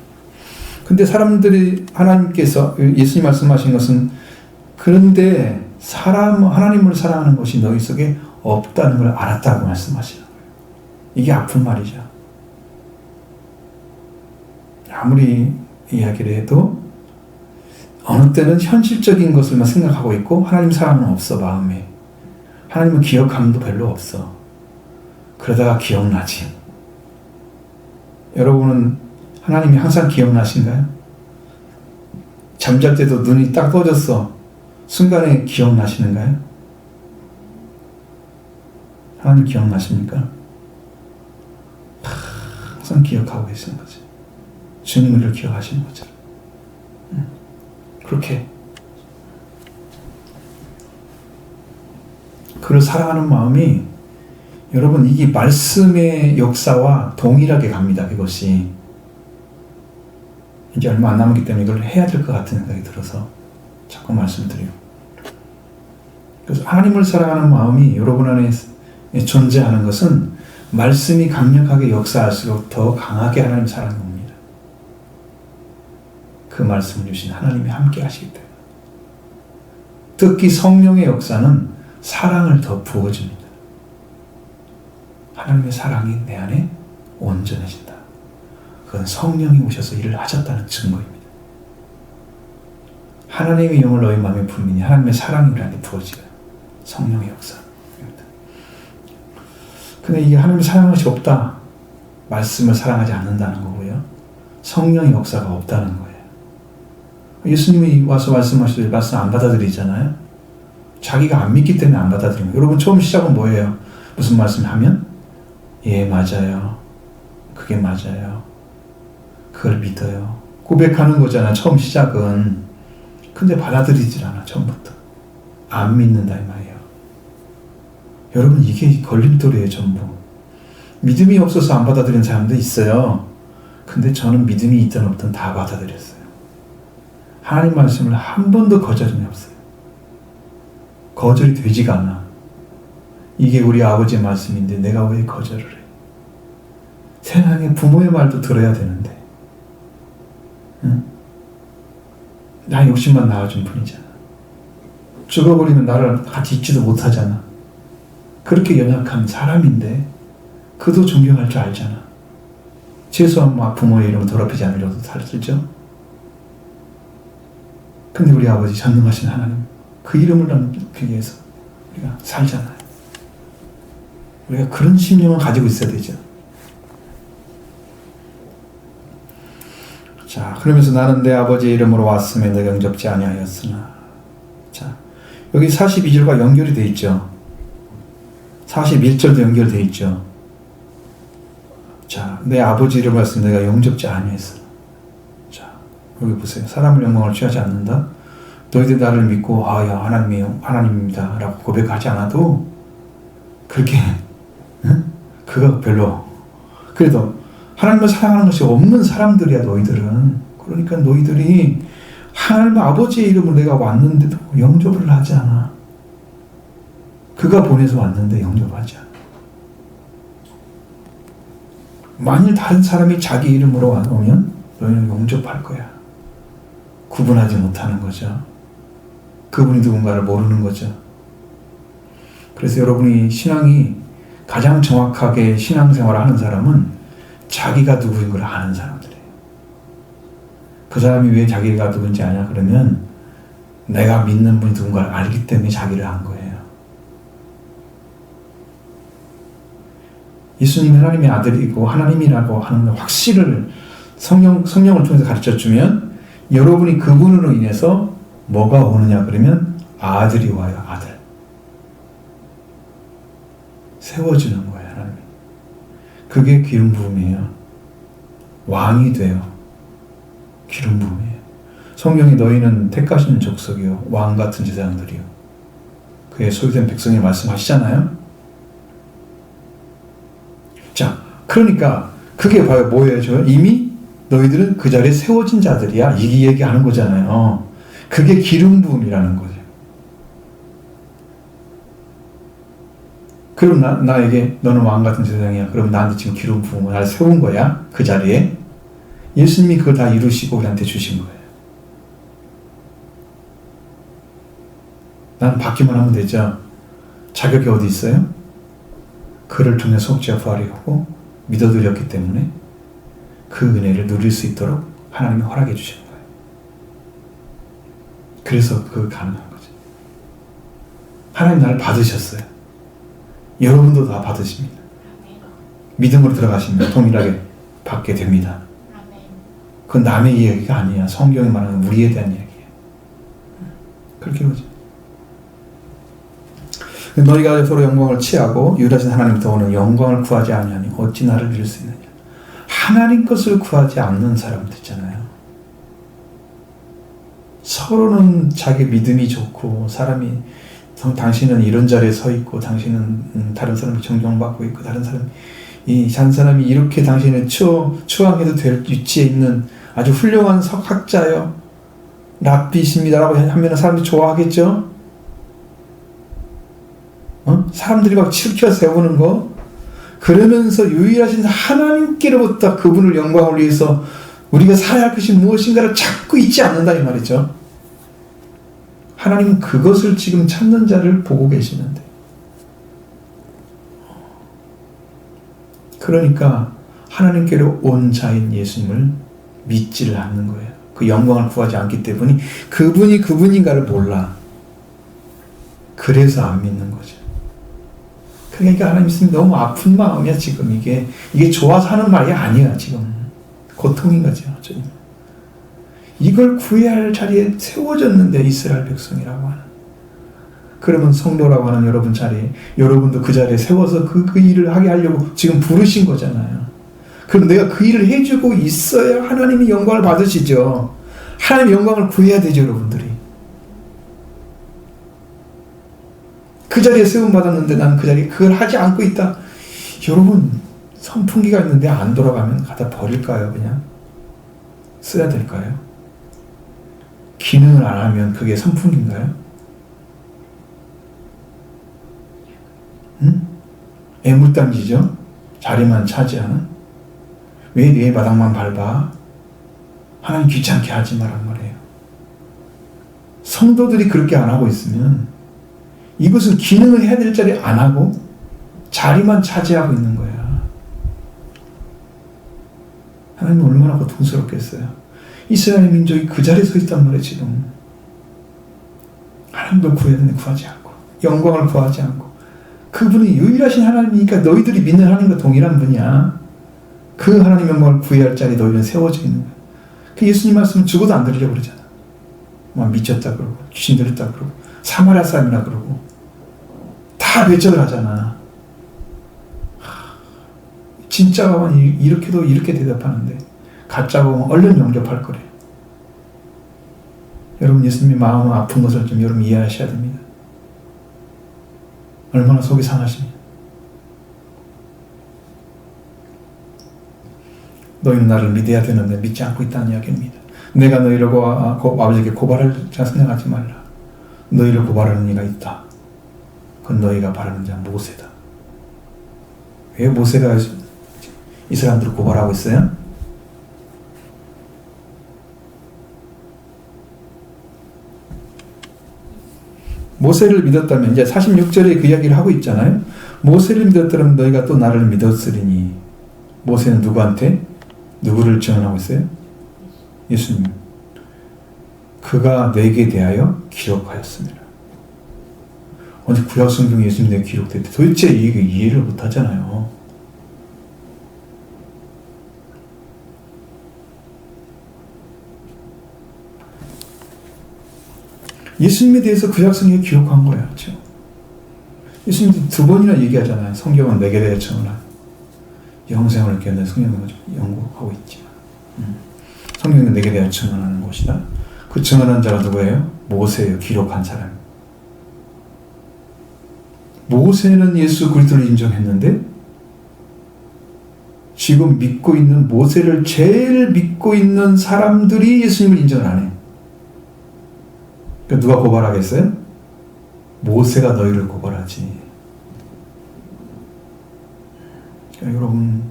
[SPEAKER 1] 근데 사람들이 하나님께서 예수님 말씀하신 것은 그런데 하나님을 사랑하는 것이 너희 속에 없다는 걸 알았다고 말씀하시는 거예요. 이게 아픈 말이죠. 아무리 이야기를 해도 어느 때는 현실적인 것을만 생각하고 있고 하나님 사랑은 없어. 마음에 하나님은 기억감도 별로 없어. 그러다가 기억나지. 여러분은 하나님이 항상 기억나신가요? 잠잘 때도 눈이 딱 떠졌어. 순간에 기억나시는가요? 하나님 기억나십니까? 항상 기억하고 계시는 거죠. 주님을 기억하시는 거죠. 그렇게 그를 사랑하는 마음이 여러분 이게 말씀의 역사와 동일하게 갑니다. 이것이 이제 얼마 안 남았기 때문에 이걸 해야 될 것 같은 생각이 들어서 자꾸 말씀드려요. 그래서 하나님을 사랑하는 마음이 여러분 안에 존재하는 것은 말씀이 강력하게 역사할수록 더 강하게 하나님 사랑이 옵니다. 그 말씀을 주신 하나님이 함께 하시기 때문에. 특히 성령의 역사는 사랑을 더 부어줍니다. 하나님의 사랑이 내 안에 온전해진다. 그건 성령이 오셔서 일을 하셨다는 증거입니다. 하나님의 영을 너희 마음에 부으니 하나님의 사랑이 우리 안에 부어지고요. 성령의 역사입니다. 근데 이게 하나님의 사랑한 것이 없다. 말씀을 사랑하지 않는다는 거고요. 성령의 역사가 없다는 거예요. 예수님이 와서 말씀하시더니 말씀 안 받아들이잖아요. 자기가 안 믿기 때문에 안 받아들이는 거예요. 여러분 처음 시작은 뭐예요? 무슨 말씀 하면? 예, 맞아요. 그게 맞아요. 그걸 믿어요. 고백하는 거잖아, 처음 시작은. 근데 받아들이질 않아, 처음부터. 안 믿는다 이 말이에요. 여러분, 이게 걸림돌이에요, 전부. 믿음이 없어서 안 받아들이는 사람도 있어요. 근데 저는 믿음이 있든 없든 다 받아들였어요. 하나님 말씀을 한 번도 거절이 없어요. 거절이 되지가 않아. 이게 우리 아버지의 말씀인데 내가 왜 거절을 해? 세상에 부모의 말도 들어야 되는데, 응? 나 욕심만 나와준 뿐이잖아. 죽어버리면 나를 같이 있지도 못하잖아. 그렇게 연약한 사람인데 그도 존경할 줄 알잖아. 최소한 부모의 이름을 더럽히지 않으려고 살죠. 근데 우리 아버지 전능하신 하나님, 그 이름을 남기기 위해서 우리가 살잖아요. 우리가 그런 심령을 가지고 있어야 되죠. 자, 그러면서 나는 내 아버지의 이름으로 왔음에 너 영접지 아니하였으나. 자, 여기 42절과 연결이 돼 있죠. 41절도 연결돼 있죠. 자, 내 아버지 이름을 왔으면 내가 영접지 아니하였으나. 자, 여기 보세요. 사람을 영광을 취하지 않는다. 너희들 나를 믿고 야, 하나님입니다 라고 고백하지 않아도 그렇게, 응? 그거 별로. 그래도 하나님을 사랑하는 것이 없는 사람들이야, 너희들은. 그러니까 너희들이 하나님 아버지의 이름으로 내가 왔는데도 영접을 하지 않아. 그가 보내서 왔는데 영접하지 않아. 만일 다른 사람이 자기 이름으로 오면 너희는 용접할 거야. 구분하지 못하는 거죠. 그분이 누군가를 모르는 거죠. 그래서 여러분이 신앙이 가장 정확하게 신앙생활을 하는 사람은 자기가 누구인 걸 아는 사람들이에요. 그 사람이 왜 자기가 누군지 아냐 그러면 내가 믿는 분이 누군가를 알기 때문에 자기를 안 거예요. 예수님이 하나님의 아들이고 하나님이라고 하는 확신을 성령을 통해서 가르쳐주면 여러분이 그분으로 인해서 뭐가 오느냐 그러면 아들이 와요. 아들. 세워주는 거예요. 하나님. 그게 기름 부음이에요. 왕이 돼요. 기름 부음이에요. 성령이 너희는 택하신 족속이요 왕 같은 제사장들이요 그의 소유된 백성이 말씀하시잖아요. 자, 그러니까 그게 봐요. 뭐예요? 이미 너희들은 그 자리에 세워진 자들이야. 이 얘기하는 거잖아요. 그게 기름 부음이라는 거죠. 그럼 나에게 너는 왕 같은 제사장이야. 그럼 나한테 지금 기름 부음을 날 세운 거야. 그 자리에. 예수님이 그걸 다 이루시고 우리한테 주신 거예요. 나는 받기만 하면 되죠. 자격이 어디 있어요? 그를 통해 속죄와 부활이 오고 믿어드렸기 때문에 그 은혜를 누릴 수 있도록 하나님이 허락해 주시는 거예요. 그래서 그거 가능한 거죠. 하나님 나를 받으셨어요. 여러분도 다 받으십니다. 믿음으로 들어가시면 동일하게 받게 됩니다. 그건 남의 이야기가 아니야. 성경이 말하는 우리에 대한 이야기예요. 그렇게 보죠. 너희가 서로 영광을 취하고 유일하신 하나님부터 오는 영광을 구하지 아니하니 어찌 나를 이룰 수 있느냐. 하나님 것을 구하지 않는 사람들 있잖아요. 서로는 자기 믿음이 좋고 사람이 당신은 이런 자리에 서 있고 당신은 다른 사람이 존경받고 있고 다른 사람이 이렇게 당신을 추앙해도 될 위치에 있는 아주 훌륭한 석학자요 랍비십니다라고 하면 사람들이 좋아하겠죠? 사람들이 막 치켜 세우는 거 그러면서 유일하신 하나님께로부터 그분을 영광을 위해서 우리가 살아야 할 것이 무엇인가를 찾고 있지 않는다 이 말이죠. 하나님은 그것을 지금 찾는 자를 보고 계시는데 그러니까 하나님께로 온 자인 예수님을 믿지를 않는 거예요. 그 영광을 구하지 않기 때문에 그분이 그분인가를 몰라. 그래서 안 믿는 거죠. 그러니까 하나님 있으면 너무 아픈 마음이야 지금 이게 좋아서 하는 말이 아니야 지금 고통인 거죠. 이걸 구해야 할 자리에 세워졌는데 이스라엘 백성이라고 하는 그러면 성도라고 하는 여러분 자리에 여러분도 그 자리에 세워서 그 일을 하게 하려고 지금 부르신 거잖아요. 그럼 내가 그 일을 해주고 있어야 하나님이 영광을 받으시죠. 하나님의 영광을 구해야 되죠, 여러분들이. 그 자리에 세움받았는데 나는 그 자리에 그걸 하지 않고 있다. 여러분, 선풍기가 있는데 안 돌아가면 갖다 버릴까요, 그냥? 써야 될까요? 기능을 안 하면 그게 선풍기인가요? 응? 애물단지죠? 자리만 차지하는? 왜 내 바닥만 밟아? 하나님 귀찮게 하지 말란 말이에요. 성도들이 그렇게 안 하고 있으면 이것은 기능을 해야 될 자리 안 하고 자리만 차지하고 있는 거야. 하나님 얼마나 고통스럽겠어요. 이스라엘 민족이 그 자리에 서 있단 말이에요, 지금. 하나님도 구해야 되는데 구하지 않고, 영광을 구하지 않고, 그분이 유일하신 하나님이니까 너희들이 믿는 하나님과 동일한 분이야. 그 하나님 영광을 구해야 할 자리에 너희는 세워져 있는 거야. 그 예수님 말씀은 죽어도 안 들으려고 그러잖아. 막 미쳤다 그러고, 귀신 들었다 그러고, 사마리아 사람이라 그러고, 다 배척을 하잖아. 진짜가 보면 이렇게도 이렇게 대답하는데, 가짜가 보면 얼른 영접할 거래요. 여러분, 예수님이 마음은 아픈 것을 좀 여러분 이해하셔야 됩니다. 얼마나 속이 상하십니까? 너희는 나를 믿어야 되는데 믿지 않고 있다는 이야기입니다. 내가 너희를 아버지에게 고발할 자 생각하지 말라. 너희를 고발하는 이가 있다. 그건 너희가 바라는 자 모세다. 왜 모세가 이 사람들을 고발하고 있어요? 모세를 믿었다면, 이제 46절에 그 이야기를 하고 있잖아요. 모세를 믿었다면 너희가 또 나를 믿었으리니. 모세는 누구한테? 누구를 증언하고 있어요? 예수님. 그가 내게 대하여 기록하였습니다. 어디 구약 성경에 예수님 내게 기록됐대. 도대체 이게 이해를 못 하잖아요. 예수님에 대해서 구약 성경에 기록한 거예요. 그렇죠? 예수님도 2번이나 얘기하잖아요. 성경은 내게 대해 증언한. 영생을 깨는 성경을 연구하고 있지만 성경은 내게 대해 증언하는 것이다. 그 증언한 자가 누구예요? 모세예요. 기록한 사람. 모세는 예수 그리스도를 인정했는데 지금 믿고 있는 모세를 제일 믿고 있는 사람들이 예수님을 인정을 안 해요. 그러니까 누가 고발하겠어요? 모세가 너희를 고발하지. 그러니까 여러분,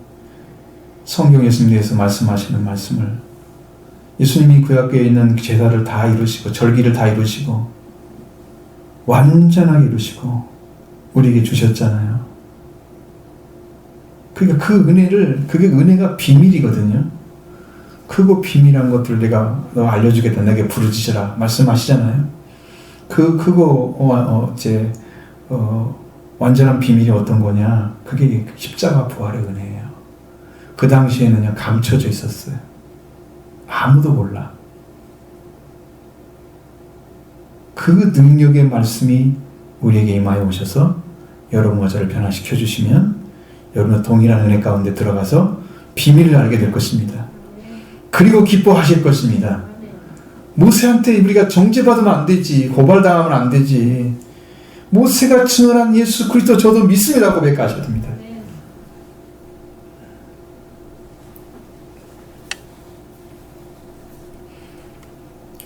[SPEAKER 1] 성경 예수님에 대해서 말씀하시는 말씀을, 예수님이 구약에 있는 제사를 다 이루시고 절기를 다 이루시고 완전하게 이루시고 우리에게 주셨잖아요. 그러니까 그 은혜를, 그게 은혜가 비밀이거든요. 크고 비밀한 것들을 내가 너 알려주겠다, 내게 부르짖으라 말씀하시잖아요. 그 크고 완전한 비밀이 어떤 거냐? 그게 십자가 부활의 은혜예요. 그 당시에는 그냥 감춰져 있었어요. 아무도 몰라. 그 능력의 말씀이 우리에게 임하여 오셔서 여러분과 저를 변화시켜 주시면 여러분은 동일한 은혜 가운데 들어가서 비밀을 알게 될 것입니다. 그리고 기뻐하실 것입니다. 모세한테 우리가 정죄받으면 안 되지, 고발당하면 안 되지. 모세가 증언한 예수 그리스도 저도 믿습니다 고백하셔야 됩니다.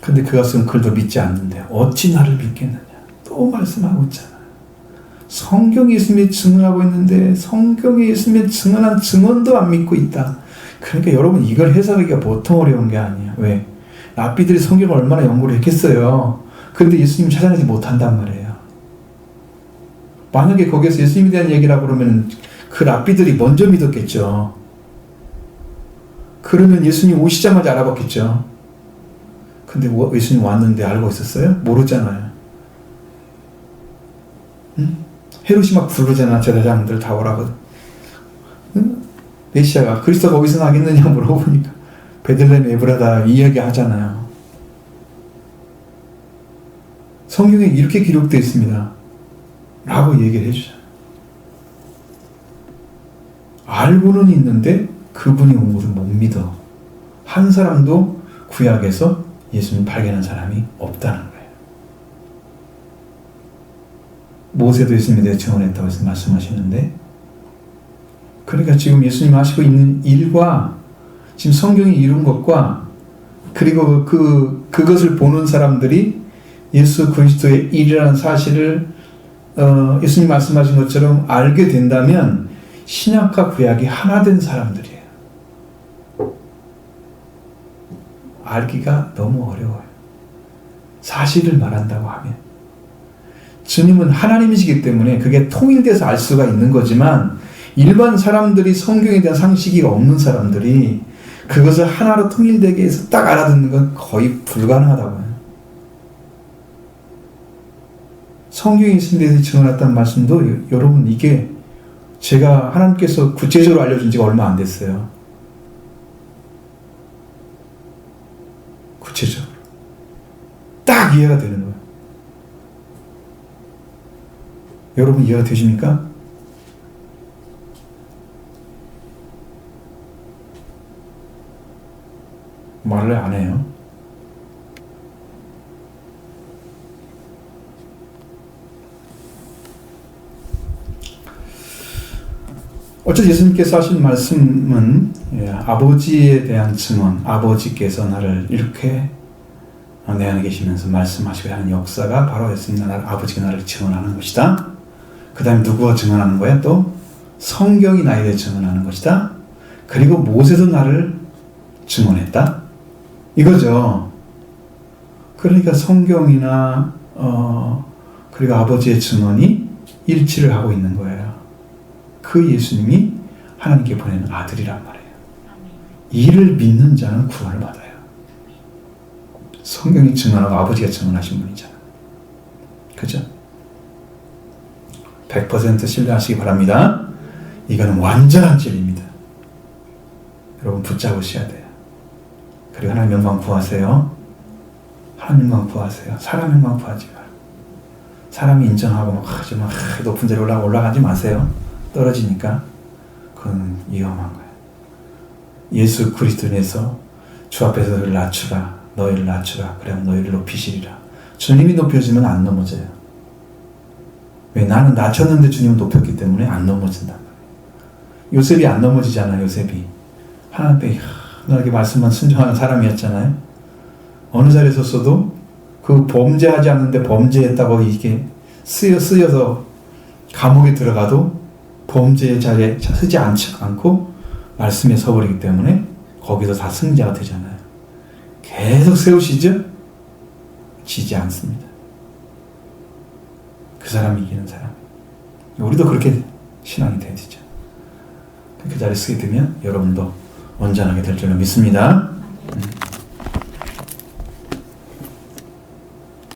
[SPEAKER 1] 근데 그것은 그들도 믿지 않는데 어찌 나를 믿겠느냐. 또 말씀하고 있잖아요. 성경에 예수님이 증언하고 있는데 성경에 예수님이 증언한 증언도 안 믿고 있다. 그러니까 여러분, 이걸 해석하기가 보통 어려운 게 아니에요. 왜? 랍비들이 성경을 얼마나 연구를 했겠어요. 그런데 예수님 찾아내지 못한단 말이에요. 만약에 거기에서 예수님에 대한 얘기라고 그러면 그 랍비들이 먼저 믿었겠죠. 그러면 예수님 오시자마자 알아봤겠죠. 근데 예수님 왔는데 알고 있었어요? 모르잖아요. 응? 헤롯이 막 부르잖아. 제사장들 다 오라거든. 응? 메시아가 그리스도가 어디서 나겠느냐 물어보니까 베들레헴 에브라다 이야기 하잖아요. 성경에 이렇게 기록되어 있습니다. 라고 얘기를 해주잖아요. 알고는 있는데 그분이 온 것을 못 믿어. 한 사람도 구약에서 예수님 발견한 사람이 없다는 거예요. 모세도 예수님에 대해 증언했다고 해서 말씀하시는데, 그러니까 지금 예수님 하시고 있는 일과 지금 성경이 이룬 것과 그리고 그것을 보는 사람들이 예수 그리스도의 일이라는 사실을 예수님 말씀하신 것처럼 알게 된다면 신약과 구약이 하나 된 사람들이에요. 알기가 너무 어려워요. 사실을 말한다고 하면. 주님은 하나님이시기 때문에 그게 통일돼서 알 수가 있는 거지만 일반 사람들이 성경에 대한 상식이 없는 사람들이 그것을 하나로 통일되게 해서 딱 알아듣는 건 거의 불가능하다고 해요. 성경에 있음에 대해서 증언했다는 말씀도 여러분 이게 제가 하나님께서 구체적으로 알려준 지가 얼마 안 됐어요. 구체적으로. 딱 이해가 되는 거예요. 여러분 이해가 되십니까? 말을 안 해요. 어쨌든 예수님께서 하신 말씀은 아버지에 대한 증언, 아버지께서 나를 이렇게 내 안에 계시면서 말씀하시고 하는 역사가 바로 예수님 아버지가 나를 증언하는 것이다. 그 다음에 누구가 증언하는 거야? 또 성경이 나에 대해 증언하는 것이다. 그리고 모세도 나를 증언했다. 이거죠. 그러니까 성경이나 그리고 아버지의 증언이 일치를 하고 있는 거예요. 그 예수님이 하나님께 보내는 아들이란 말이에요. 이를 믿는 자는 구원을 받아요. 성경이 증언하고 아버지가 증언하신 분이잖아. 그죠? 100% 신뢰하시기 바랍니다. 이거는 완전한 진리입니다. 여러분 붙잡으셔야 돼요. 그리고 하나님 영광 구하세요. 하나님 영광 구하세요. 사람 영광 구하지 마요. 사람이 인정하고 막 높은 자리 올라가지 마세요. 떨어지니까 그건 위험한 거예요. 예수 그리스도에서 주 앞에서 너희를 낮추라. 너희를 낮추라. 그러면 너희를 높이시리라. 주님이 높여지면 안 넘어져요. 왜? 나는 낮췄는데 주님은 높였기 때문에 안 넘어진단 말이에요. 요셉이 안 넘어지잖아요. 요셉이 하나님께 하나님께 말씀만 순종하는 사람이었잖아요. 어느 자리에 섰어도 그 범죄하지 않는데 범죄했다고 이게 쓰여서 감옥에 들어가도 범죄의 자리에 서지 않고 말씀에 서버리기 때문에 거기서 다 승자가 되잖아요. 계속 세우시죠? 지지 않습니다. 그 사람이 이기는 사람. 우리도 그렇게 신앙이 돼야 되죠. 그 자리에 서게 되면 여러분도 온전하게 될 줄로 믿습니다.